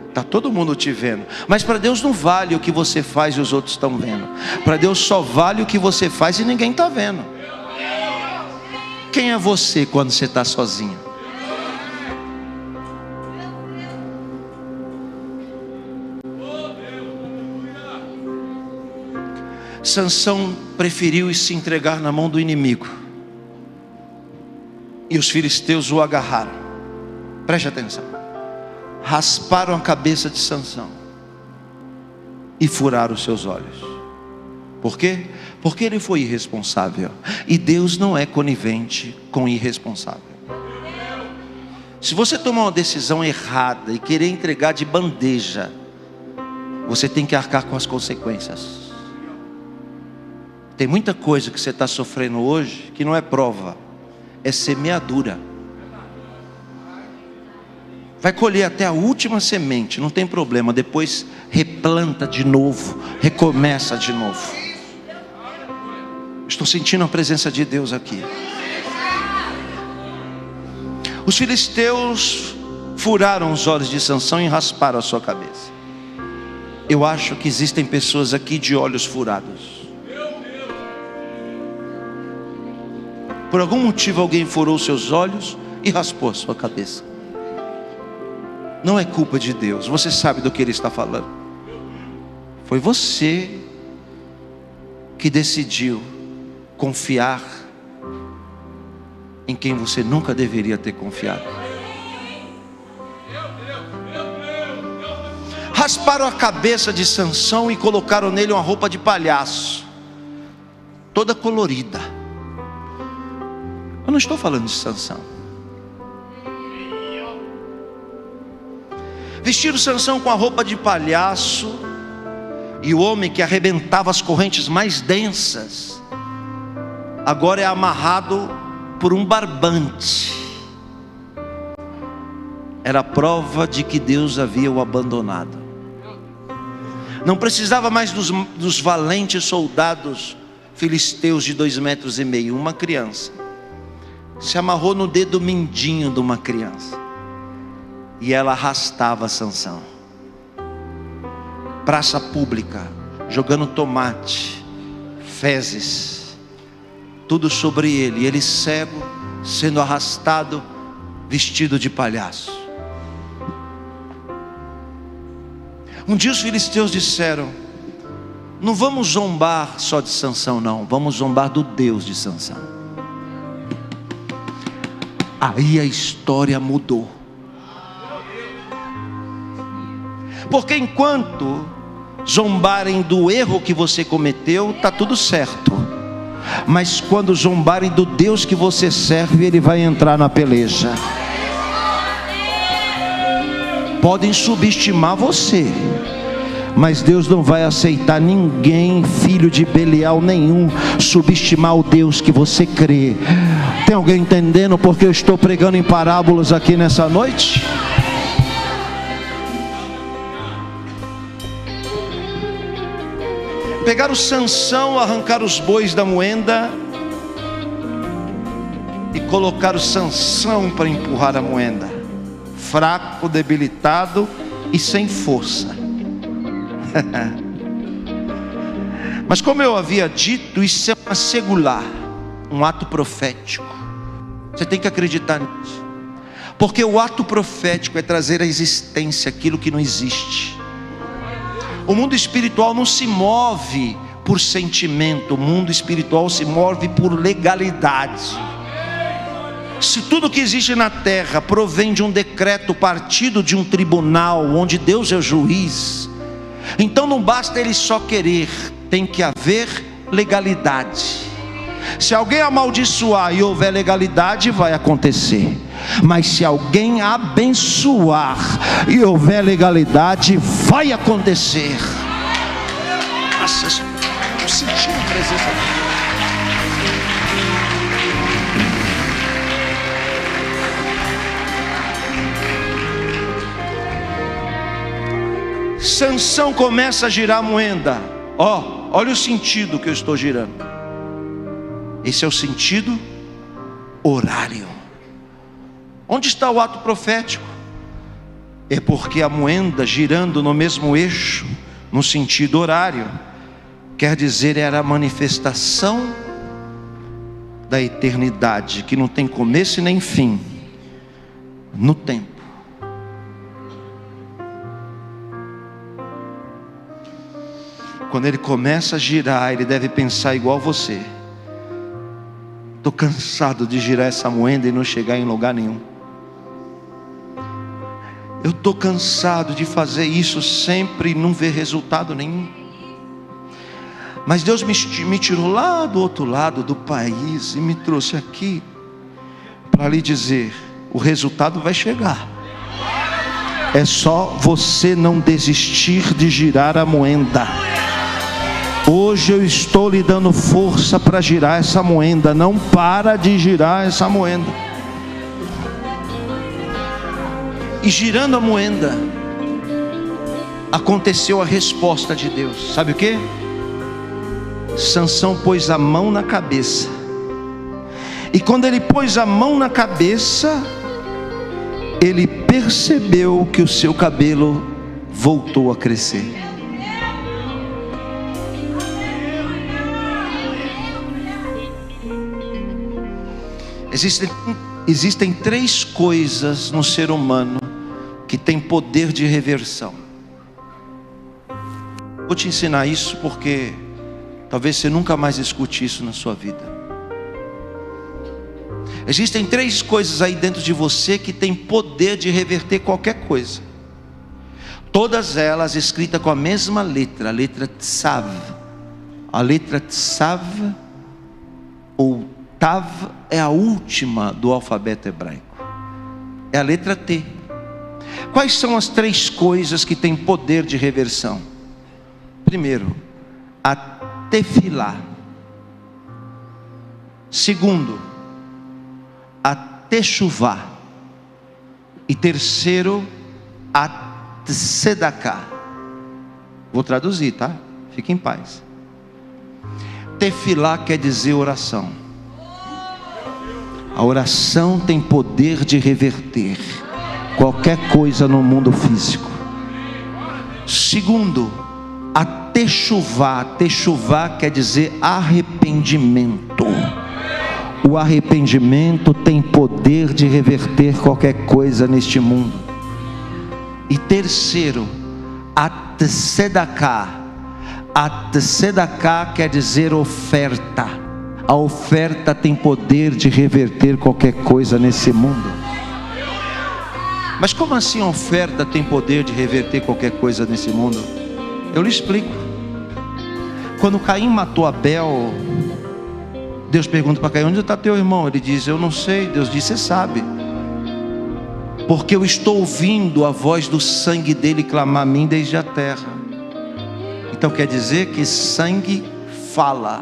está todo mundo te vendo, mas para Deus não vale o que você faz e os outros estão vendo. Para Deus só vale o que você faz e ninguém está vendo. Quem é você quando você está sozinho? Sansão preferiu se entregar na mão do inimigo, e os filisteus o agarraram. Preste atenção. Rasparam a cabeça de Sansão e furaram os seus olhos. Por quê? Porque ele foi irresponsável, e Deus não é conivente com irresponsável. Se você tomar uma decisão errada e querer entregar de bandeja, você tem que arcar com as consequências. Tem muita coisa que você está sofrendo hoje que não é prova, é semeadura. Vai colher até a última semente, não tem problema. Depois replanta de novo, recomeça de novo. Estou sentindo a presença de Deus aqui. Os filisteus furaram os olhos de Sansão e rasparam a sua cabeça. Eu acho que existem pessoas aqui de olhos furados. Por algum motivo alguém furou seus olhos e raspou a sua cabeça. Não é culpa de Deus, você sabe do que Ele está falando. Foi você que decidiu confiar em quem você nunca deveria ter confiado. Rasparam a cabeça de Sansão e colocaram nele uma roupa de palhaço, toda colorida. Eu não estou falando de Sansão. Vestiram Sansão com a roupa de palhaço, e o homem que arrebentava as correntes mais densas, agora é amarrado por um barbante. era a prova de que Deus havia o abandonado. Não precisava mais dos valentes soldados filisteus de 2,5 metros. Uma criança se amarrou no dedo mindinho de uma criança e ela arrastava Sansão. Praça pública, jogando tomate, fezes, tudo sobre ele, e ele cego, sendo arrastado, vestido de palhaço. Um dia os filisteus disseram: não vamos zombar só de Sansão, não, vamos zombar do Deus de Sansão. Aí a história mudou. Porque enquanto zombarem do erro que você cometeu, está tudo certo. Mas quando zombarem do Deus que você serve, Ele vai entrar na peleja. Podem subestimar você, mas Deus não vai aceitar ninguém, filho de Belial nenhum, subestimar o Deus que você crê. Tem alguém entendendo porque eu estou pregando em parábolas aqui nessa noite? Pegaram Sansão, arrancaram os bois da moenda e colocaram Sansão para empurrar a moenda, fraco, debilitado e sem força. Mas como eu havia dito, isso é uma segular, um ato profético. Você tem que acreditar nisso, porque o ato profético é trazer à existência aquilo que não existe. O mundo espiritual não se move por sentimento, o mundo espiritual se move por legalidade. Se tudo que existe na terra provém de um decreto partido de um tribunal, onde Deus é o juiz, então não basta ele só querer, tem que haver legalidade. Se alguém amaldiçoar e houver legalidade, vai acontecer. Mas se alguém abençoar e houver legalidade, vai acontecer. Nossa, eu senti a presença de Deus. Sansão começa a girar a moenda. Olha o sentido que eu estou girando. Esse é o sentido horário. Onde está o ato profético? É porque a moenda girando no mesmo eixo, no sentido horário, quer dizer, era a manifestação da eternidade, que não tem começo e nem fim, no tempo. Quando ele começa a girar, ele deve pensar igual você: estou cansado de girar essa moenda e não chegar em lugar nenhum. Eu estou cansado de fazer isso sempre e não ver resultado nenhum. Mas Deus me tirou lá do outro lado do país e me trouxe aqui para lhe dizer: o resultado vai chegar. É só você não desistir de girar a moenda. Hoje eu estou lhe dando força para girar essa moenda. Não para de girar essa moenda. E girando a moenda, aconteceu a resposta de Deus. Sabe o que? Sansão pôs a mão na cabeça. E quando ele pôs a mão na cabeça, ele percebeu que o seu cabelo voltou a crescer. Existem 3 coisas no ser humano que tem poder de reversão. Vou te ensinar isso porque talvez você nunca mais escute isso na sua vida. Existem 3 coisas aí dentro de você que tem poder de reverter qualquer coisa. Todas elas escritas com a mesma letra, a letra Tsav. A letra Tsav ou Tav é a última do alfabeto hebraico. É a letra T. Quais são as 3 coisas que têm poder de reversão? Primeiro, a tefilá. Segundo, a techuvá. E terceiro, a tzedakah. Vou traduzir, tá? Fique em paz. Tefilá quer dizer oração. A oração tem poder de reverter qualquer coisa no mundo físico. Segundo, a techuvá. Techuvá quer dizer arrependimento. O arrependimento tem poder de reverter qualquer coisa neste mundo. E terceiro, a tzedakah. A tzedakah quer dizer oferta. A oferta tem poder de reverter qualquer coisa nesse mundo. Mas como assim a oferta tem poder de reverter qualquer coisa nesse mundo? Eu lhe explico. Quando Caim matou Abel, Deus pergunta para Caim: onde está teu irmão? Ele diz: eu não sei. Deus diz: você sabe, porque eu estou ouvindo a voz do sangue dele clamar a mim desde a terra. Então quer dizer que sangue fala.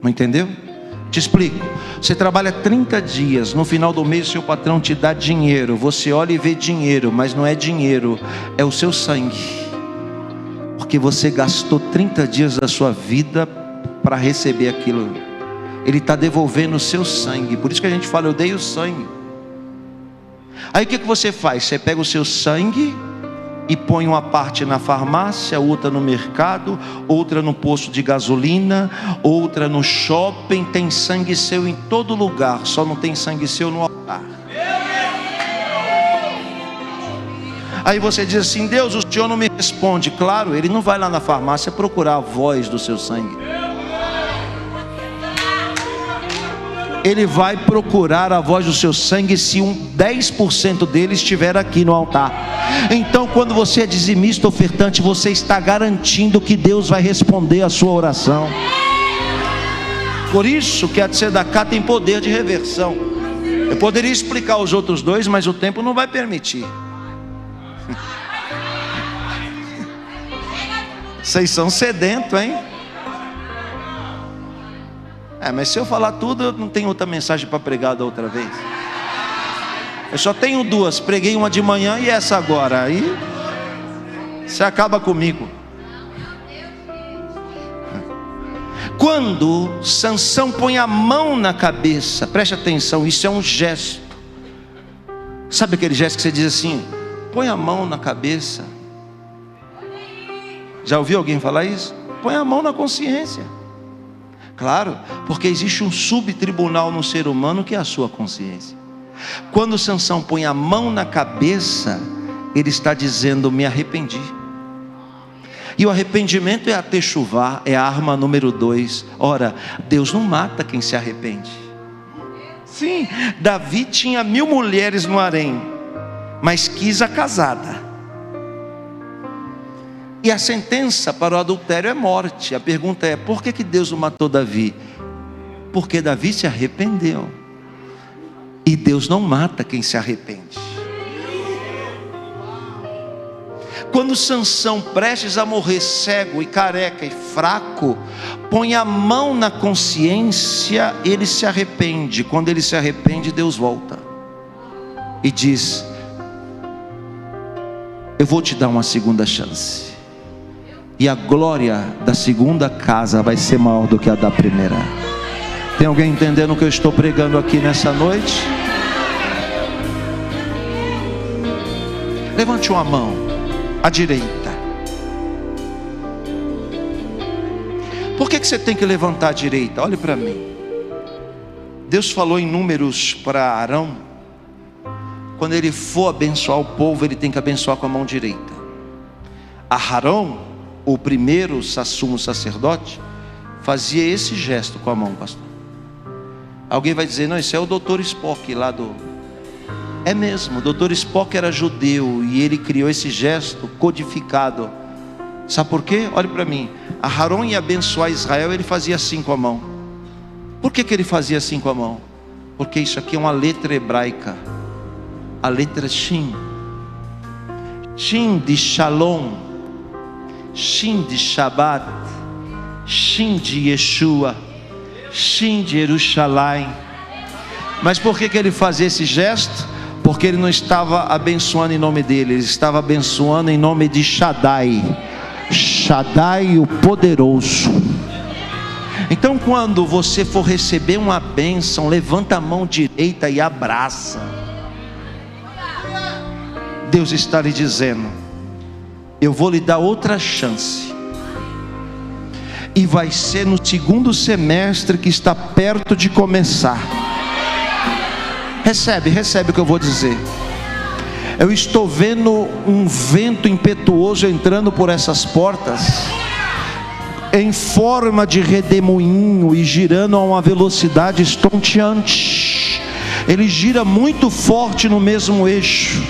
Não entendeu? Te explico. Você trabalha 30 dias, no final do mês seu patrão te dá dinheiro. Você olha e vê dinheiro, mas não é dinheiro, é o seu sangue. Porque você gastou 30 dias da sua vida para receber aquilo. Ele está devolvendo o seu sangue. Por isso que a gente fala: eu dei o sangue. Aí o que você faz? Você pega o seu sangue e põe uma parte na farmácia, outra no mercado, outra no posto de gasolina, outra no shopping. Tem sangue seu em todo lugar, só não tem sangue seu no altar. Aí você diz assim: Deus, o Senhor não me responde. Claro, Ele não vai lá na farmácia procurar a voz do seu sangue. Ele vai procurar a voz do seu sangue se 10% dele estiver aqui no altar. Então, quando você é dizimista, ofertante, você está garantindo que Deus vai responder a sua oração. Por isso que a tzedakah tem poder de reversão. Eu poderia explicar os outros dois, mas o tempo não vai permitir. Vocês são sedentos, hein? Mas se eu falar tudo, eu não tenho outra mensagem para pregar da outra vez. Eu só tenho duas. Preguei uma de manhã e essa agora. Aí você acaba comigo. Quando Sansão põe a mão na cabeça, preste atenção, isso é um gesto. Sabe aquele gesto que você diz assim: põe a mão na cabeça? Já ouviu alguém falar isso? Põe a mão na consciência. Claro, porque existe um subtribunal no ser humano que é a sua consciência. Quando Sansão põe a mão na cabeça, ele está dizendo: me arrependi. E o arrependimento é a techuvá, é a arma número 2. Ora, Deus não mata quem se arrepende. Sim, Davi tinha 1000 mulheres no harém, mas quis a casada. E a sentença para o adultério é morte. A pergunta é: por que Deus não matou Davi? Porque Davi se arrependeu. E Deus não mata quem se arrepende. Quando Sansão, prestes a morrer cego e careca e fraco, põe a mão na consciência, ele se arrepende. Quando ele se arrepende, Deus volta e diz: eu vou te dar uma segunda chance. E a glória da segunda casa vai ser maior do que a da primeira. Tem alguém entendendo o que eu estou pregando aqui nessa noite? Levante uma mão, a direita. Por que você tem que levantar a direita? Olhe para mim. Deus falou em Números para Arão: quando ele for abençoar o povo, ele tem que abençoar com a mão direita. Arão, o primeiro sumo sacerdote, fazia esse gesto com a mão, pastor. Alguém vai dizer: não, isso é o Dr. Spock lá do... É mesmo, o Dr. Spock era judeu e ele criou esse gesto codificado. Sabe por quê? Olhe para mim. Arão ia abençoar Israel, ele fazia assim com a mão. Por que ele fazia assim com a mão? Porque isso aqui é uma letra hebraica, a letra Shin. Shin de Shalom, Shin de Shabbat, Shin de Yeshua, Shin de Jerusalém. Mas por que ele fazia esse gesto? Porque ele não estava abençoando em nome dele, ele estava abençoando em nome de Shaddai. Shaddai, o poderoso. Então quando você for receber uma bênção, levanta a mão direita e abraça. Deus está lhe dizendo: eu vou lhe dar outra chance. E vai ser no segundo semestre que está perto de começar. Recebe o que eu vou dizer. Eu estou vendo um vento impetuoso entrando por essas portas, em forma de redemoinho e girando a uma velocidade estonteante. Ele gira muito forte no mesmo eixo.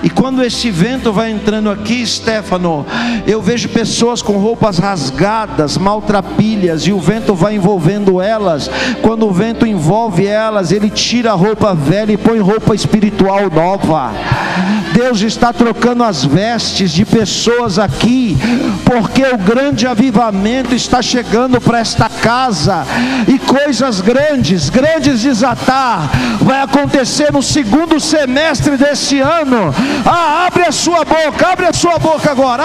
E quando esse vento vai entrando aqui, Stefano, eu vejo pessoas com roupas rasgadas, maltrapilhas, e o vento vai envolvendo elas. Quando o vento envolve elas, ele tira a roupa velha e põe roupa espiritual nova. Deus está trocando as vestes de pessoas aqui, porque o grande avivamento está chegando para esta casa, e coisas grandes desatar, vai acontecer no segundo semestre desse ano. Abre a sua boca agora,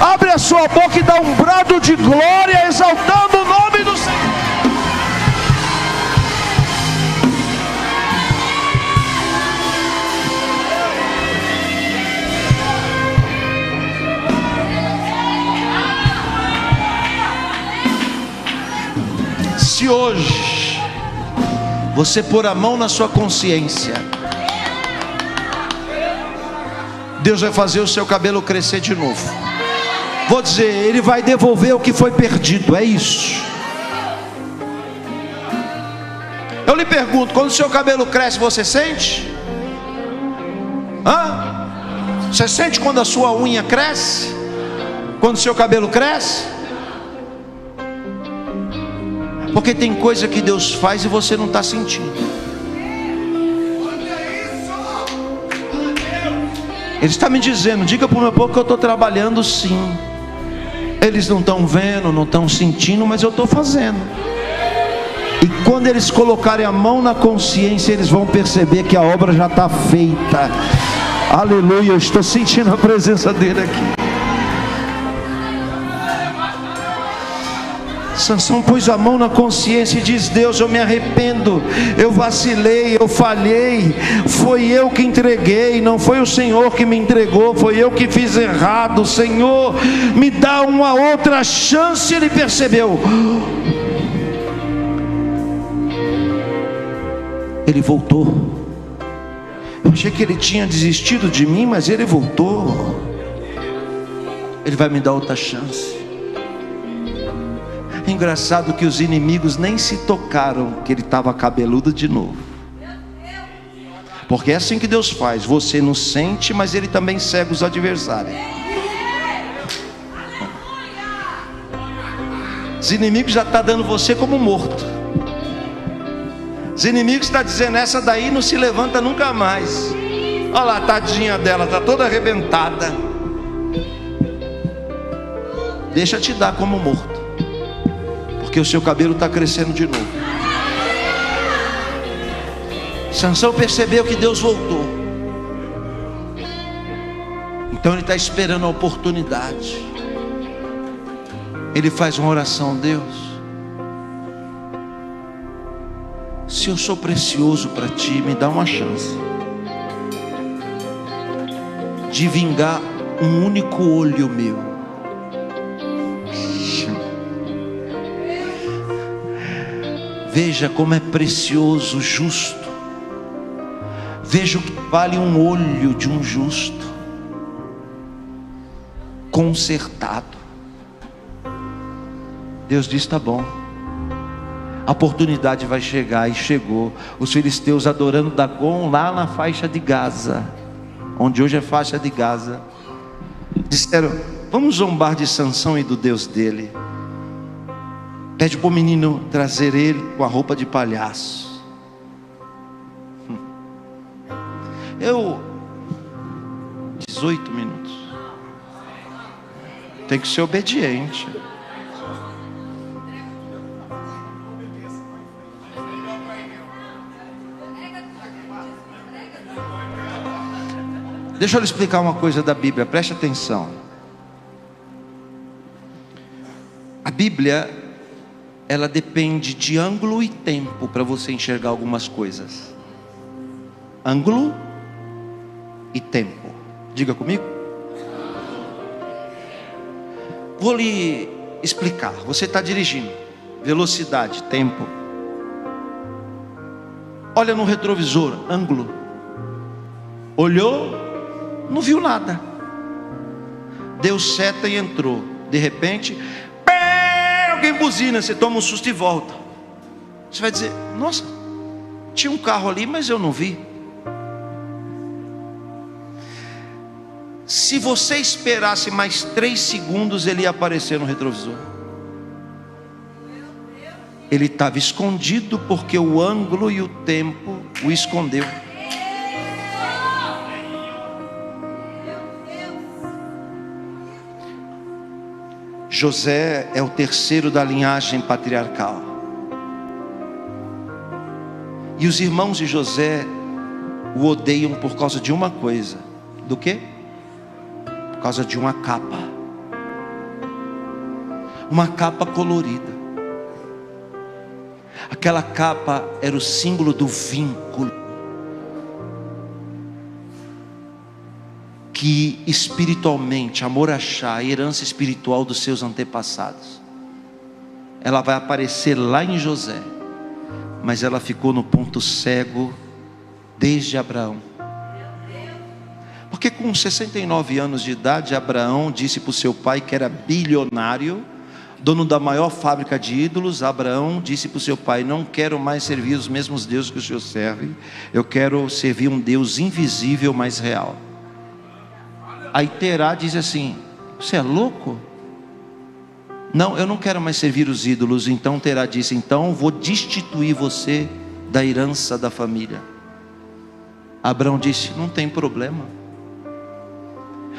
abre a sua boca e dá um brado de glória, exaltando o nome do Senhor. Se hoje você pôr a mão na sua consciência, Deus vai fazer o seu cabelo crescer de novo. Vou dizer, Ele vai devolver o que foi perdido, é isso. Eu lhe pergunto, quando o seu cabelo cresce, você sente? Você sente quando a sua unha cresce? Quando o seu cabelo cresce? Porque tem coisa que Deus faz e você não está sentindo. Ele está me dizendo, diga para o meu povo que eu estou trabalhando sim. Eles não estão vendo, não estão sentindo, mas eu estou fazendo. E quando eles colocarem a mão na consciência, eles vão perceber que a obra já está feita. Aleluia, eu estou sentindo a presença dele aqui. Sansão pôs a mão na consciência e diz: Deus, eu me arrependo, eu vacilei, eu falhei, foi eu que entreguei, não foi o Senhor que me entregou, foi eu que fiz errado. Senhor, me dá uma outra chance. Ele percebeu, ele voltou. Eu achei que ele tinha desistido de mim, mas ele voltou. Ele vai me dar outra chance. Engraçado que os inimigos nem se tocaram que ele estava cabeludo de novo. Porque é assim que Deus faz. Você não sente, mas Ele também cega os adversários. Os inimigos já estão dando você como morto. Os inimigos estão dizendo: essa daí não se levanta nunca mais. Olha lá, tadinha dela, está toda arrebentada. Deixa te dar como morto, porque o seu cabelo está crescendo de novo. Sansão percebeu que Deus voltou. Então ele está esperando a oportunidade. Ele faz uma oração: Deus, se eu sou precioso para Ti, me dá uma chance de vingar um único olho meu. Veja como é precioso o justo. Veja o que vale um olho de um justo consertado. Deus diz: tá bom, a oportunidade vai chegar. E chegou. Os filisteus adorando Dagon lá na faixa de Gaza, onde hoje é faixa de Gaza, disseram: vamos zombar de Sansão e do Deus dele. Pede para o menino trazer ele com a roupa de palhaço. 18 minutos. Tem que ser obediente. Deixa eu lhe explicar uma coisa da Bíblia, preste atenção. A Bíblia, ela depende de ângulo e tempo para você enxergar algumas coisas. Ângulo e tempo. Diga comigo. Vou lhe explicar. Você está dirigindo, velocidade, tempo. Olha no retrovisor, ângulo. Olhou, não viu nada. Deu seta e entrou. De repente, alguém buzina, você toma um susto e volta. Você vai dizer: nossa, tinha um carro ali, mas eu não vi. Se você esperasse mais 3 segundos, ele ia aparecer no retrovisor. Ele estava escondido porque o ângulo e o tempo o escondeu. José é o terceiro da linhagem patriarcal. E os irmãos de José o odeiam por causa de uma coisa. Do quê? Por causa de uma capa. Uma capa colorida. Aquela capa era o símbolo do vínculo que espiritualmente, Amor-Achá, a herança espiritual dos seus antepassados, ela vai aparecer lá em José, mas ela ficou no ponto cego desde Abraão. Porque com 69 anos de idade, Abraão disse para o seu pai, que era bilionário, dono da maior fábrica de ídolos. Abraão disse para o seu pai: não quero mais servir os mesmos deuses que o senhor serve, eu quero servir um Deus invisível, mas real. Aí Terá diz assim: você é louco? Não, eu não quero mais servir os ídolos. Então Terá disse: então vou destituir você da herança da família. Abraão disse: não tem problema.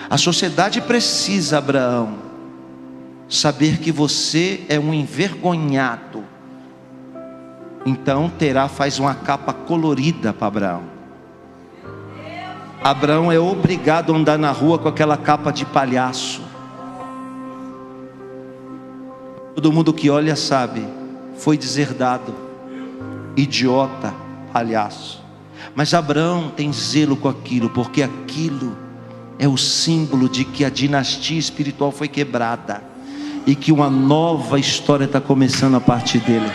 A sociedade precisa, Abraão, saber que você é um envergonhado. Então Terá faz uma capa colorida para Abraão. Abraão é obrigado a andar na rua com aquela capa de palhaço. Todo mundo que olha sabe, foi deserdado, idiota, palhaço. Mas Abraão tem zelo com aquilo, porque aquilo é o símbolo de que a dinastia espiritual foi quebrada e que uma nova história está começando a partir dele.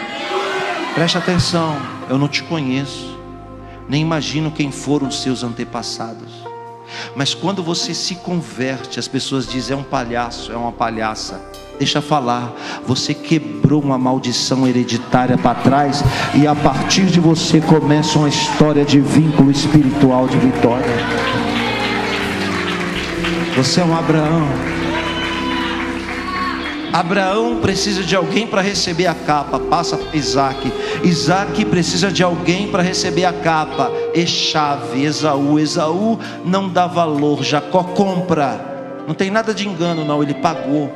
Preste atenção, eu não te conheço, nem imagino quem foram os seus antepassados, mas quando você se converte, as pessoas dizem: é um palhaço, é uma palhaça. Deixa falar, você quebrou uma maldição hereditária para trás, e a partir de você começa uma história de vínculo espiritual, de vitória. Você é um Abraão. Abraão precisa de alguém para receber a capa. Passa para Isaac. Isaac precisa de alguém para receber a capa. Chave, Esaú. Esaú não dá valor. Jacó compra. Não tem nada de engano não. Ele pagou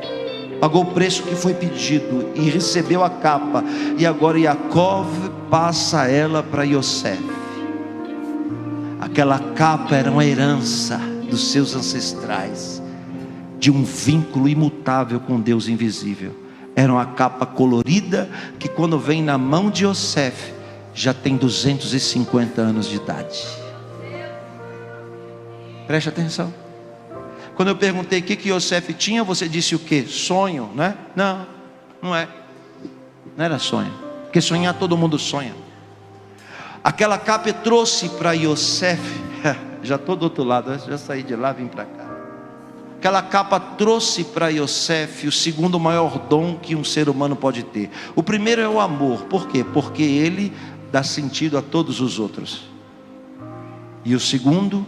o preço que foi pedido e recebeu a capa. E agora Jacó passa ela para Yosef. Aquela capa era uma herança dos seus ancestrais, de um vínculo imutável com Deus invisível. Era uma capa colorida que, quando vem na mão de Yosef, já tem 250 anos de idade. Preste atenção. Quando eu perguntei o que Yosef tinha, você disse o quê? Sonho, né? Não, não é. Não era sonho, porque sonhar todo mundo sonha. Aquela capa trouxe para Yosef, já estou do outro lado, já saí de lá, vim para cá. Aquela capa trouxe para Yosef o segundo maior dom que um ser humano pode ter. O primeiro é o amor. Por quê? Porque ele dá sentido a todos os outros. E o segundo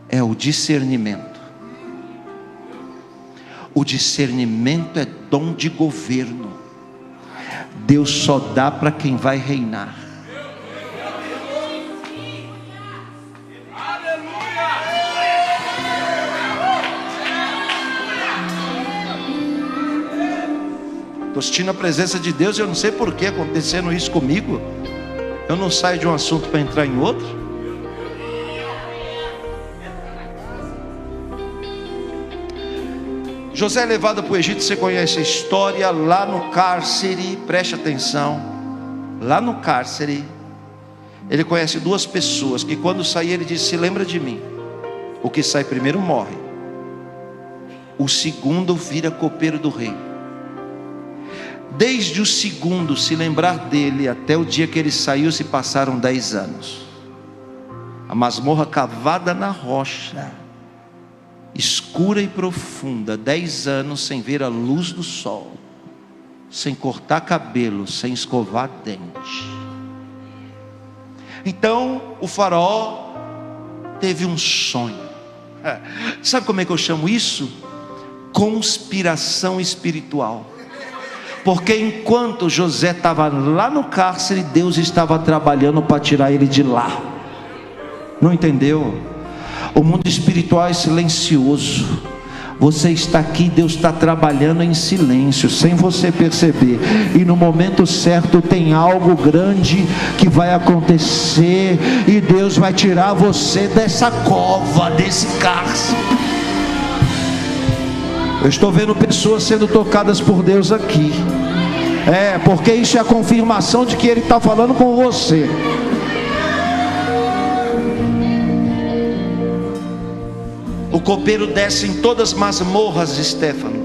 é o discernimento. O discernimento é dom de governo. Deus só dá para quem vai reinar. Estou sentindo a presença de Deus. Eu não sei por que acontecendo isso comigo. Eu não saio de um assunto para entrar em outro. José é levado para o Egito, você conhece a história. Lá no cárcere, preste atenção, lá no cárcere, ele conhece duas pessoas, que quando sair ele diz: se lembra de mim. O que sai primeiro morre, o segundo vira copeiro do rei. Desde o segundo se lembrar dele até o dia que ele saiu, se passaram 10 anos. A masmorra cavada na rocha, escura e profunda, 10 anos sem ver a luz do sol, sem cortar cabelo, sem escovar dente. Então o faraó teve um sonho. Sabe como é que eu chamo isso? Conspiração espiritual. Porque enquanto José estava lá no cárcere, Deus estava trabalhando para tirar ele de lá. Não entendeu? O mundo espiritual é silencioso. Você está aqui, Deus está trabalhando em silêncio, sem você perceber. E no momento certo tem algo grande que vai acontecer, e Deus vai tirar você dessa cova, desse cárcere. Eu estou vendo pessoas sendo tocadas por Deus aqui. Porque isso é a confirmação de que Ele está falando com você. O copeiro desce em todas as masmorras de Stefano,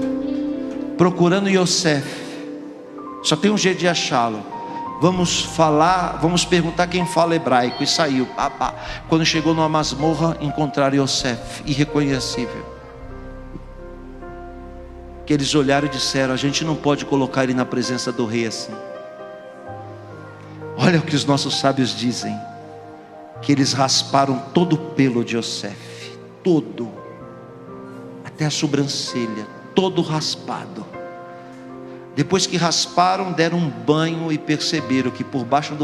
procurando Yosef. Só tem um jeito de achá-lo. Vamos perguntar quem fala hebraico. E saiu. Quando chegou numa masmorra, encontraram Yosef, irreconhecível. Que eles olharam e disseram: a gente não pode colocar ele na presença do rei assim. Olha o que os nossos sábios dizem: que eles rasparam todo o pelo de Yosef, todo, até a sobrancelha, todo raspado. Depois que rasparam, deram um banho e perceberam que por baixo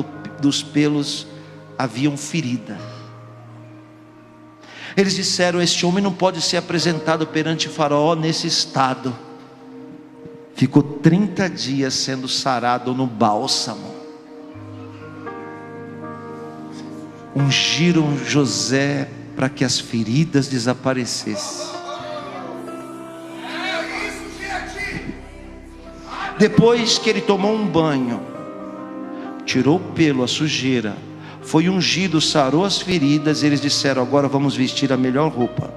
dos pelos havia uma ferida. Eles disseram: este homem não pode ser apresentado perante Faraó nesse estado. Ficou 30 dias sendo sarado no bálsamo. Ungiram José para que as feridas desaparecessem. Depois que ele tomou um banho, tirou o pelo, a sujeira, foi ungido, sarou as feridas, eles disseram: agora vamos vestir a melhor roupa.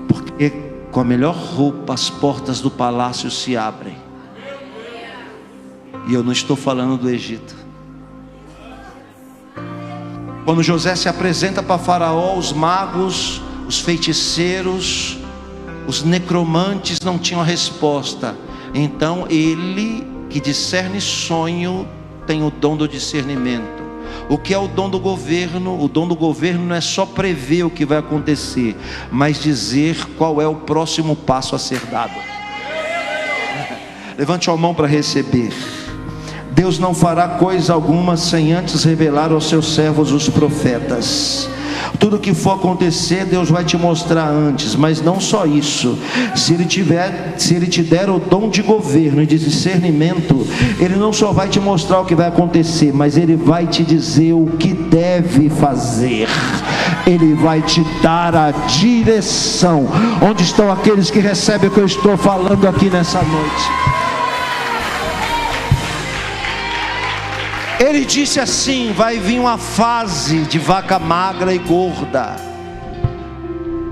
Porque com a melhor roupa as portas do palácio se abrem. E eu não estou falando do Egito. Quando José se apresenta para Faraó, os magos, os feiticeiros, os necromantes não tinham a resposta. Então ele, que discerne sonho, tem o dom do discernimento. O que é o dom do governo? O dom do governo não é só prever o que vai acontecer, mas dizer qual é o próximo passo a ser dado. Levante a mão para receber. Deus não fará coisa alguma sem antes revelar aos seus servos os profetas. Tudo que for acontecer, Deus vai te mostrar antes. Mas não só isso. Se Ele te der o dom de governo e de discernimento, Ele não só vai te mostrar o que vai acontecer, mas Ele vai te dizer o que deve fazer. Ele vai te dar a direção. Onde estão aqueles que recebem o que eu estou falando aqui nessa noite? Ele disse assim: vai vir uma fase de vaca magra e gorda.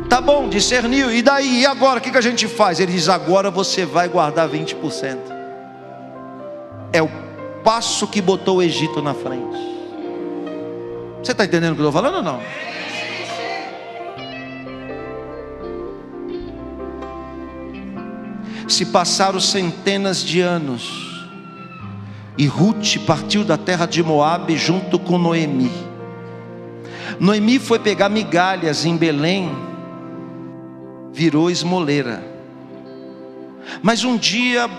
Tá bom, discerniu. E daí? E agora? O que a gente faz? Ele diz: agora você vai guardar 20%. É o passo que botou o Egito na frente. Você está entendendo o que eu estou falando ou não? Se passaram centenas de anos, e Ruth partiu da terra de Moabe junto com Noemi. Noemi foi pegar migalhas em Belém, virou esmoleira. Mas um dia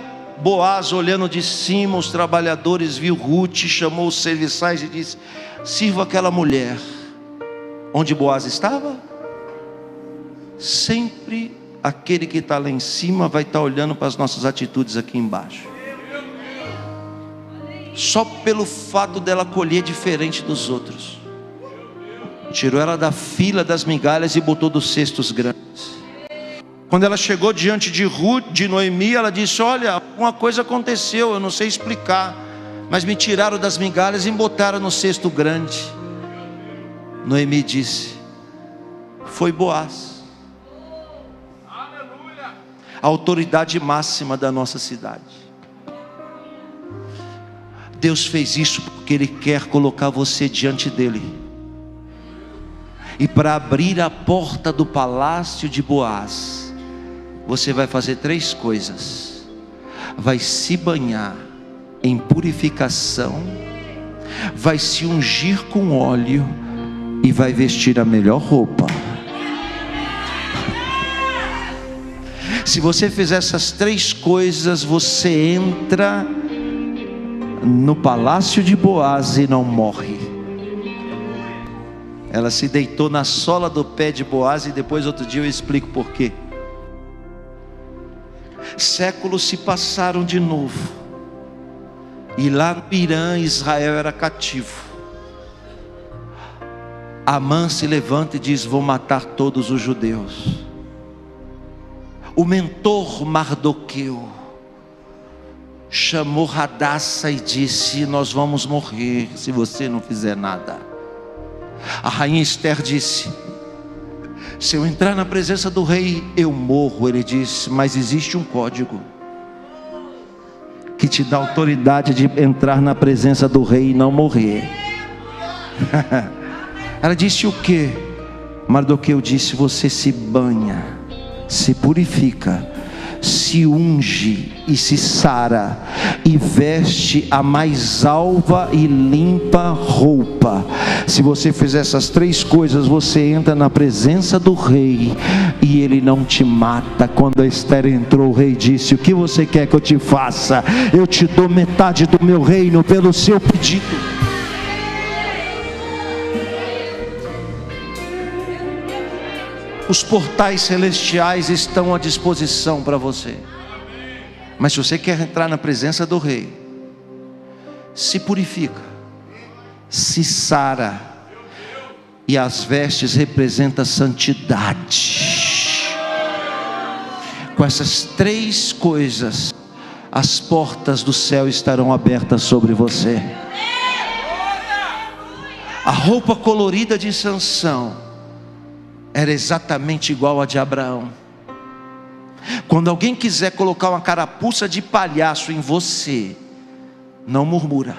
Boaz, olhando de cima os trabalhadores, viu Ruth, chamou os serviçais e disse: sirva aquela mulher. Onde Boaz estava? Sempre aquele que está lá em cima vai estar olhando para as nossas atitudes aqui embaixo. Só pelo fato dela colher diferente dos outros, tirou ela da fila das migalhas e botou dos cestos grandes. Quando ela chegou diante de Noemi, ela disse: olha, alguma coisa aconteceu, eu não sei explicar, mas me tiraram das migalhas e me botaram no cesto grande. Noemi disse: foi Boaz, a autoridade máxima da nossa cidade. Deus fez isso porque Ele quer colocar você diante dEle. E para abrir a porta do palácio de Boaz, você vai fazer 3 coisas: vai se banhar em purificação, vai se ungir com óleo e vai vestir a melhor roupa. Se você fizer essas 3 coisas, você entra no palácio de Boaz e não morre. Ela se deitou na sola do pé de Boaz, e depois outro dia eu explico por quê. Séculos se passaram de novo, e lá no Irã, Israel era cativo. Amã se levanta e diz: vou matar todos os judeus. O mentor Mardoqueu chamou Radassa e disse: nós vamos morrer se você não fizer nada. A rainha Esther disse: se eu entrar na presença do rei, eu morro. Ele disse: mas existe um código que te dá autoridade de entrar na presença do rei e não morrer. Ela disse: o que? Mardoqueu disse: você se banha, se purifica, se unge e se sara, e veste a mais alva e limpa roupa. Se você fizer essas 3 coisas, você entra na presença do rei e ele não te mata. Quando a Esther entrou, o rei disse: o que você quer que eu te faça? Eu te dou metade do meu reino pelo seu pedido. Os portais celestiais estão à disposição para você. Mas se você quer entrar na presença do rei, se purifica, se sara, e as vestes representam santidade. Com essas 3 coisas, as portas do céu estarão abertas sobre você. A roupa colorida de Sansão era exatamente igual a de Abraão. Quando alguém quiser colocar uma carapuça de palhaço em você, não murmura,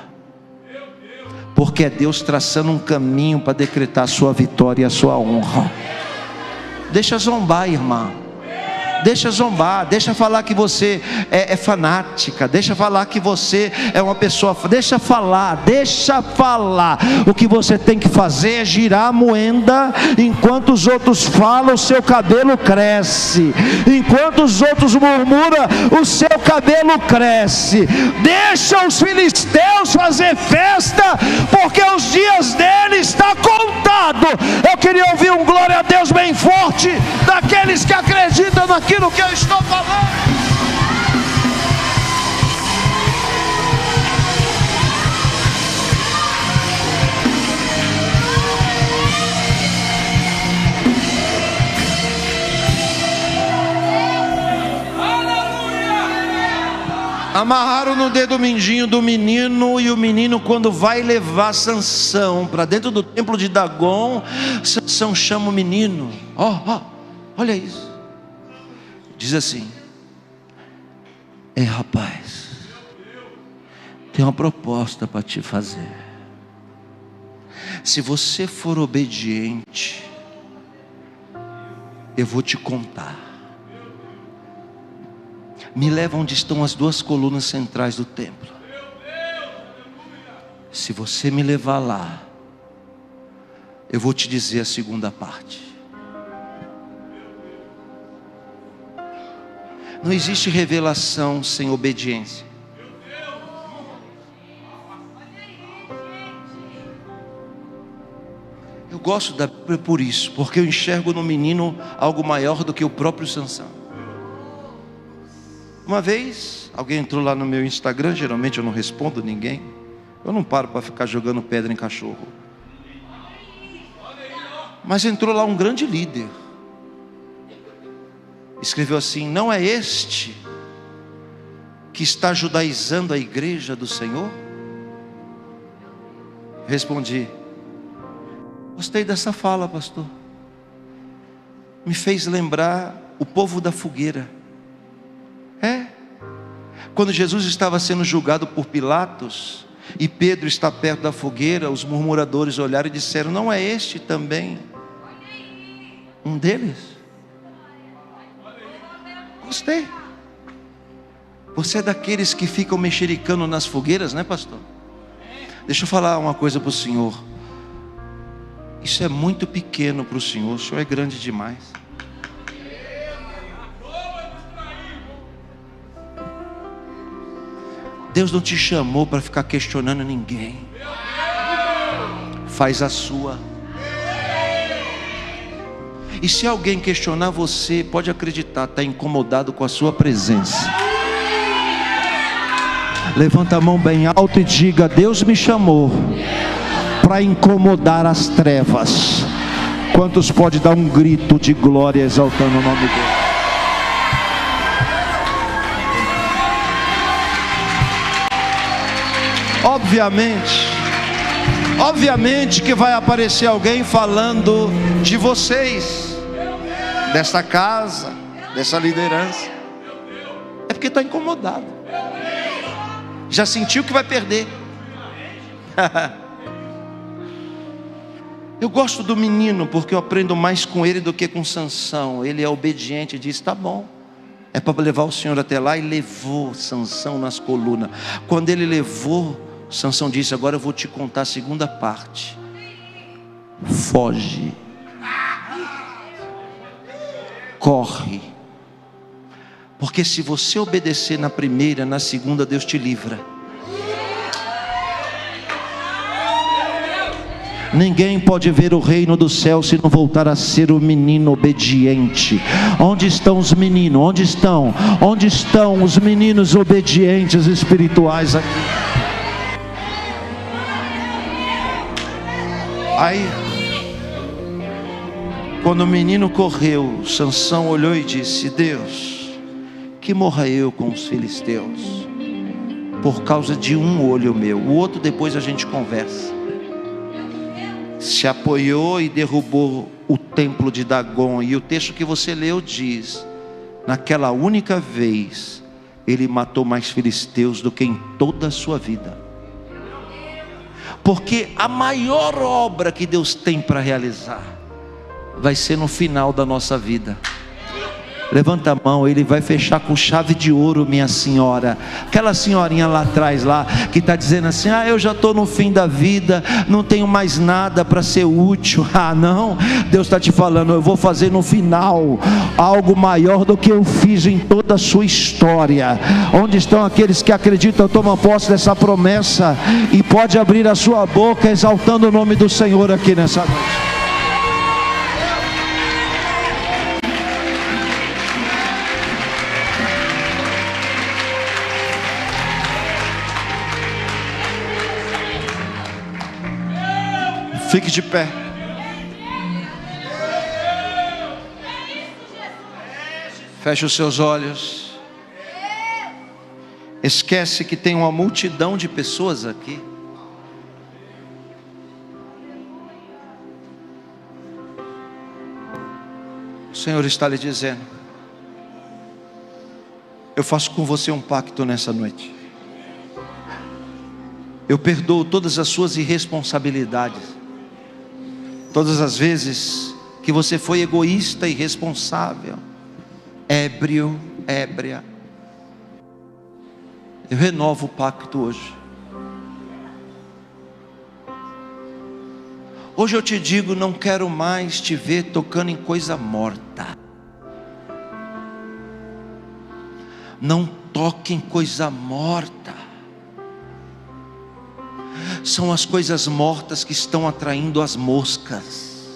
porque é Deus traçando um caminho para decretar a sua vitória e a sua honra. Deixa zombar, irmã. Deixa zombar, deixa falar que você é fanática, deixa falar que você é uma pessoa, deixa falar. O que você tem que fazer é girar a moenda. Enquanto os outros falam, o seu cabelo cresce. Enquanto os outros murmuram, o seu cabelo cresce. Deixa os filisteus fazer festa, porque os dias dele está contado. Eu queria ouvir um glória a Deus bem forte daqueles que acreditam naquilo que eu estou falando. Amarraram no dedo mindinho do menino, e o menino, quando vai levar Sansão para dentro do templo de Dagon, Sansão chama o menino. Olha isso. Diz assim: rapaz, tem uma proposta para te fazer. Se você for obediente, eu vou te contar. Me leva onde estão as 2 colunas centrais do templo. Se você me levar lá, eu vou te dizer a segunda parte. Não existe revelação sem obediência. Eu gosto da Bíblia por isso, porque eu enxergo no menino algo maior do que o próprio Sansão. Uma vez, alguém entrou lá no meu Instagram. Geralmente eu não respondo ninguém. Eu não paro para ficar jogando pedra em cachorro. Mas entrou lá um grande líder. escreveu assim: não é este que está judaizando a igreja do Senhor? Respondi: gostei dessa fala, pastor. Me fez lembrar o povo da fogueira. Quando Jesus estava sendo julgado por Pilatos, e Pedro está perto da fogueira, os murmuradores olharam e disseram: não é este também um deles? Gostei. Você é daqueles que ficam mexericando nas fogueiras, né, pastor? Deixa eu falar uma coisa para o senhor. Isso é muito pequeno para o senhor é grande demais. Deus não te chamou para ficar questionando ninguém. Faz a sua. E se alguém questionar você, pode acreditar, está incomodado com a sua presença. Levanta a mão bem alto e diga: Deus me chamou para incomodar as trevas. Quantos pode dar um grito de glória exaltando o nome dele? Obviamente que vai aparecer alguém falando de vocês, dessa casa, dessa liderança. É porque está incomodado. Já sentiu que vai perder. Eu gosto do menino porque eu aprendo mais com ele do que com Sansão. Ele é obediente e diz: tá bom, é para levar o Senhor até lá. E levou Sansão nas colunas. Quando ele levou, Sansão disse: agora eu vou te contar a segunda parte. Foge, corre, porque se você obedecer na primeira, na segunda Deus te livra. Ninguém pode ver o reino do céu se não voltar a ser o menino obediente. Onde estão os meninos? Onde estão? Onde estão os meninos obedientes espirituais aqui? Aí, quando o menino correu, Sansão olhou e disse: Deus, que morra eu com os filisteus por causa de um olho meu, o outro depois a gente conversa. Se apoiou e derrubou o templo de Dagon. E o texto que você leu diz: naquela única vez ele matou mais filisteus do que em toda a sua vida. Porque a maior obra que Deus tem para realizar vai ser no final da nossa vida. Levanta a mão, ele vai fechar com chave de ouro, minha senhora. Aquela senhorinha lá atrás, lá, que está dizendo assim: ah, eu já estou no fim da vida, não tenho mais nada para ser útil. Ah, não, Deus está te falando: eu vou fazer no final algo maior do que eu fiz em toda a sua história. Onde estão aqueles que acreditam? Tomam posse dessa promessa e pode abrir a sua boca exaltando o nome do Senhor aqui nessa noite. Fique de pé. Feche os seus olhos. Esquece que tem uma multidão de pessoas aqui. O Senhor está lhe dizendo: eu faço com você um pacto nessa noite. Eu perdoo todas as suas irresponsabilidades. Todas as vezes que você foi egoísta e irresponsável, ébrio, ébria, eu renovo o pacto hoje. Hoje eu te digo: não quero mais te ver tocando em coisa morta. Não toque em coisa morta. São as coisas mortas que estão atraindo as moscas.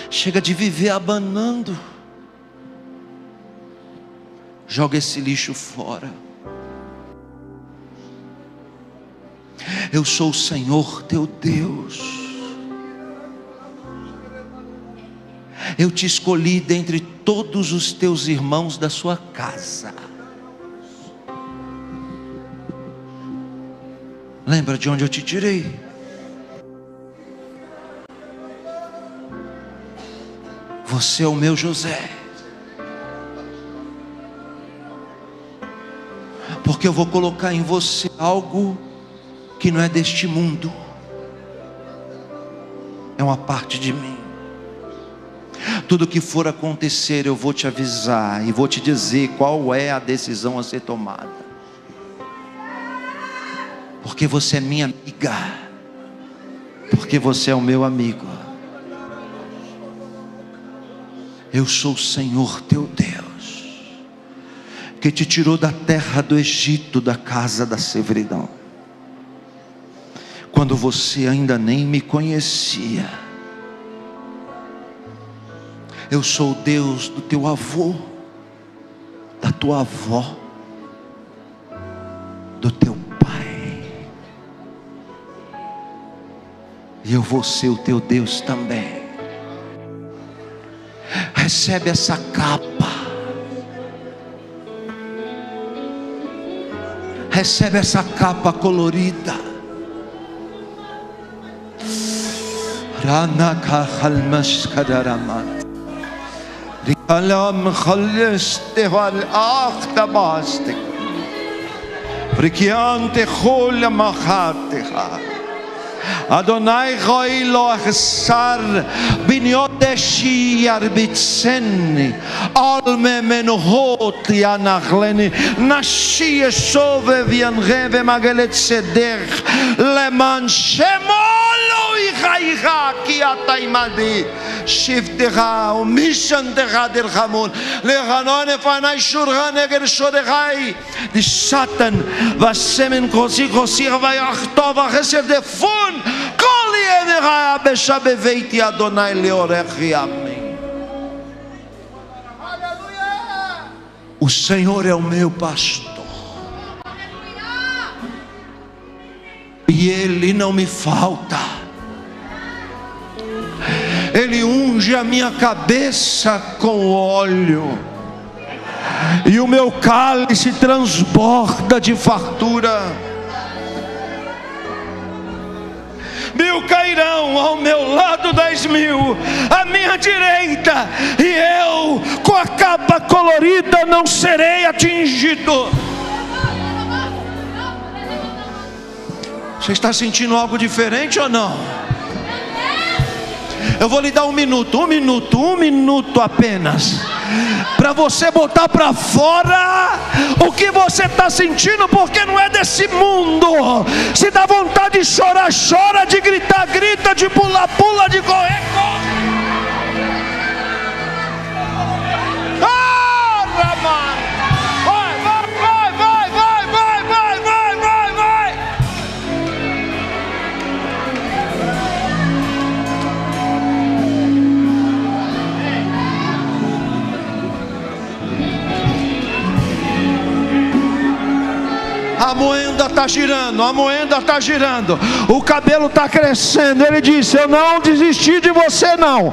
Chega de viver abanando. Joga esse lixo fora. Eu sou o Senhor teu Deus. Eu te escolhi dentre todos os teus irmãos da sua casa. Lembra de onde eu te tirei? Você é o meu José. Porque eu vou colocar em você algo que não é deste mundo. É uma parte de mim. Tudo que for acontecer, eu vou te avisar e vou te dizer qual é a decisão a ser tomada. Porque você é minha amiga. Porque você é o meu amigo. Eu sou o Senhor teu Deus, que te tirou da terra do Egito, da casa da servidão, quando você ainda nem me conhecia. Eu sou o Deus do teu avô, da tua avó, do teu pai, e eu vou ser o teu Deus também. Recebe essa capa. Recebe essa capa colorida. Ranaka halmaskadaramat. Rikalam khalestehal akhtabastik. Rikiante khol machateha. Adonai roi lo achsar binyodeshi yarbitseni alme menuhot yanachleni nashi yeshove v'yanre magelet seder leman shemolo ichaycha ki ata imadi shivtecha umishantecha derchamun lechanon efanai shurcha neger shodechai di satan vasemen kosi kosir vayachtov achesed defun. O Senhor é o meu pastor, e Ele não me falta. Ele unge a minha cabeça com óleo, e o meu cálice transborda de fartura. 1000 cairão ao meu lado, 10.000 à minha direita, e eu com a capa colorida não serei atingido. Você está sentindo algo diferente ou não? Eu vou lhe dar um minuto apenas, para você botar para fora o que você está sentindo, porque não é desse mundo. Se dá vontade de chorar, chora, de gritar, grita, de pular, pula, de correr, corre. Ah, Ramon! A moenda está girando, a moenda está girando, o cabelo está crescendo. Ele disse: eu não desisti de você não,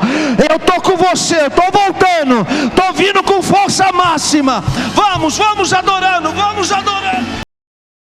eu estou com você, estou voltando, estou vindo com força máxima. Vamos adorando, vamos adorando.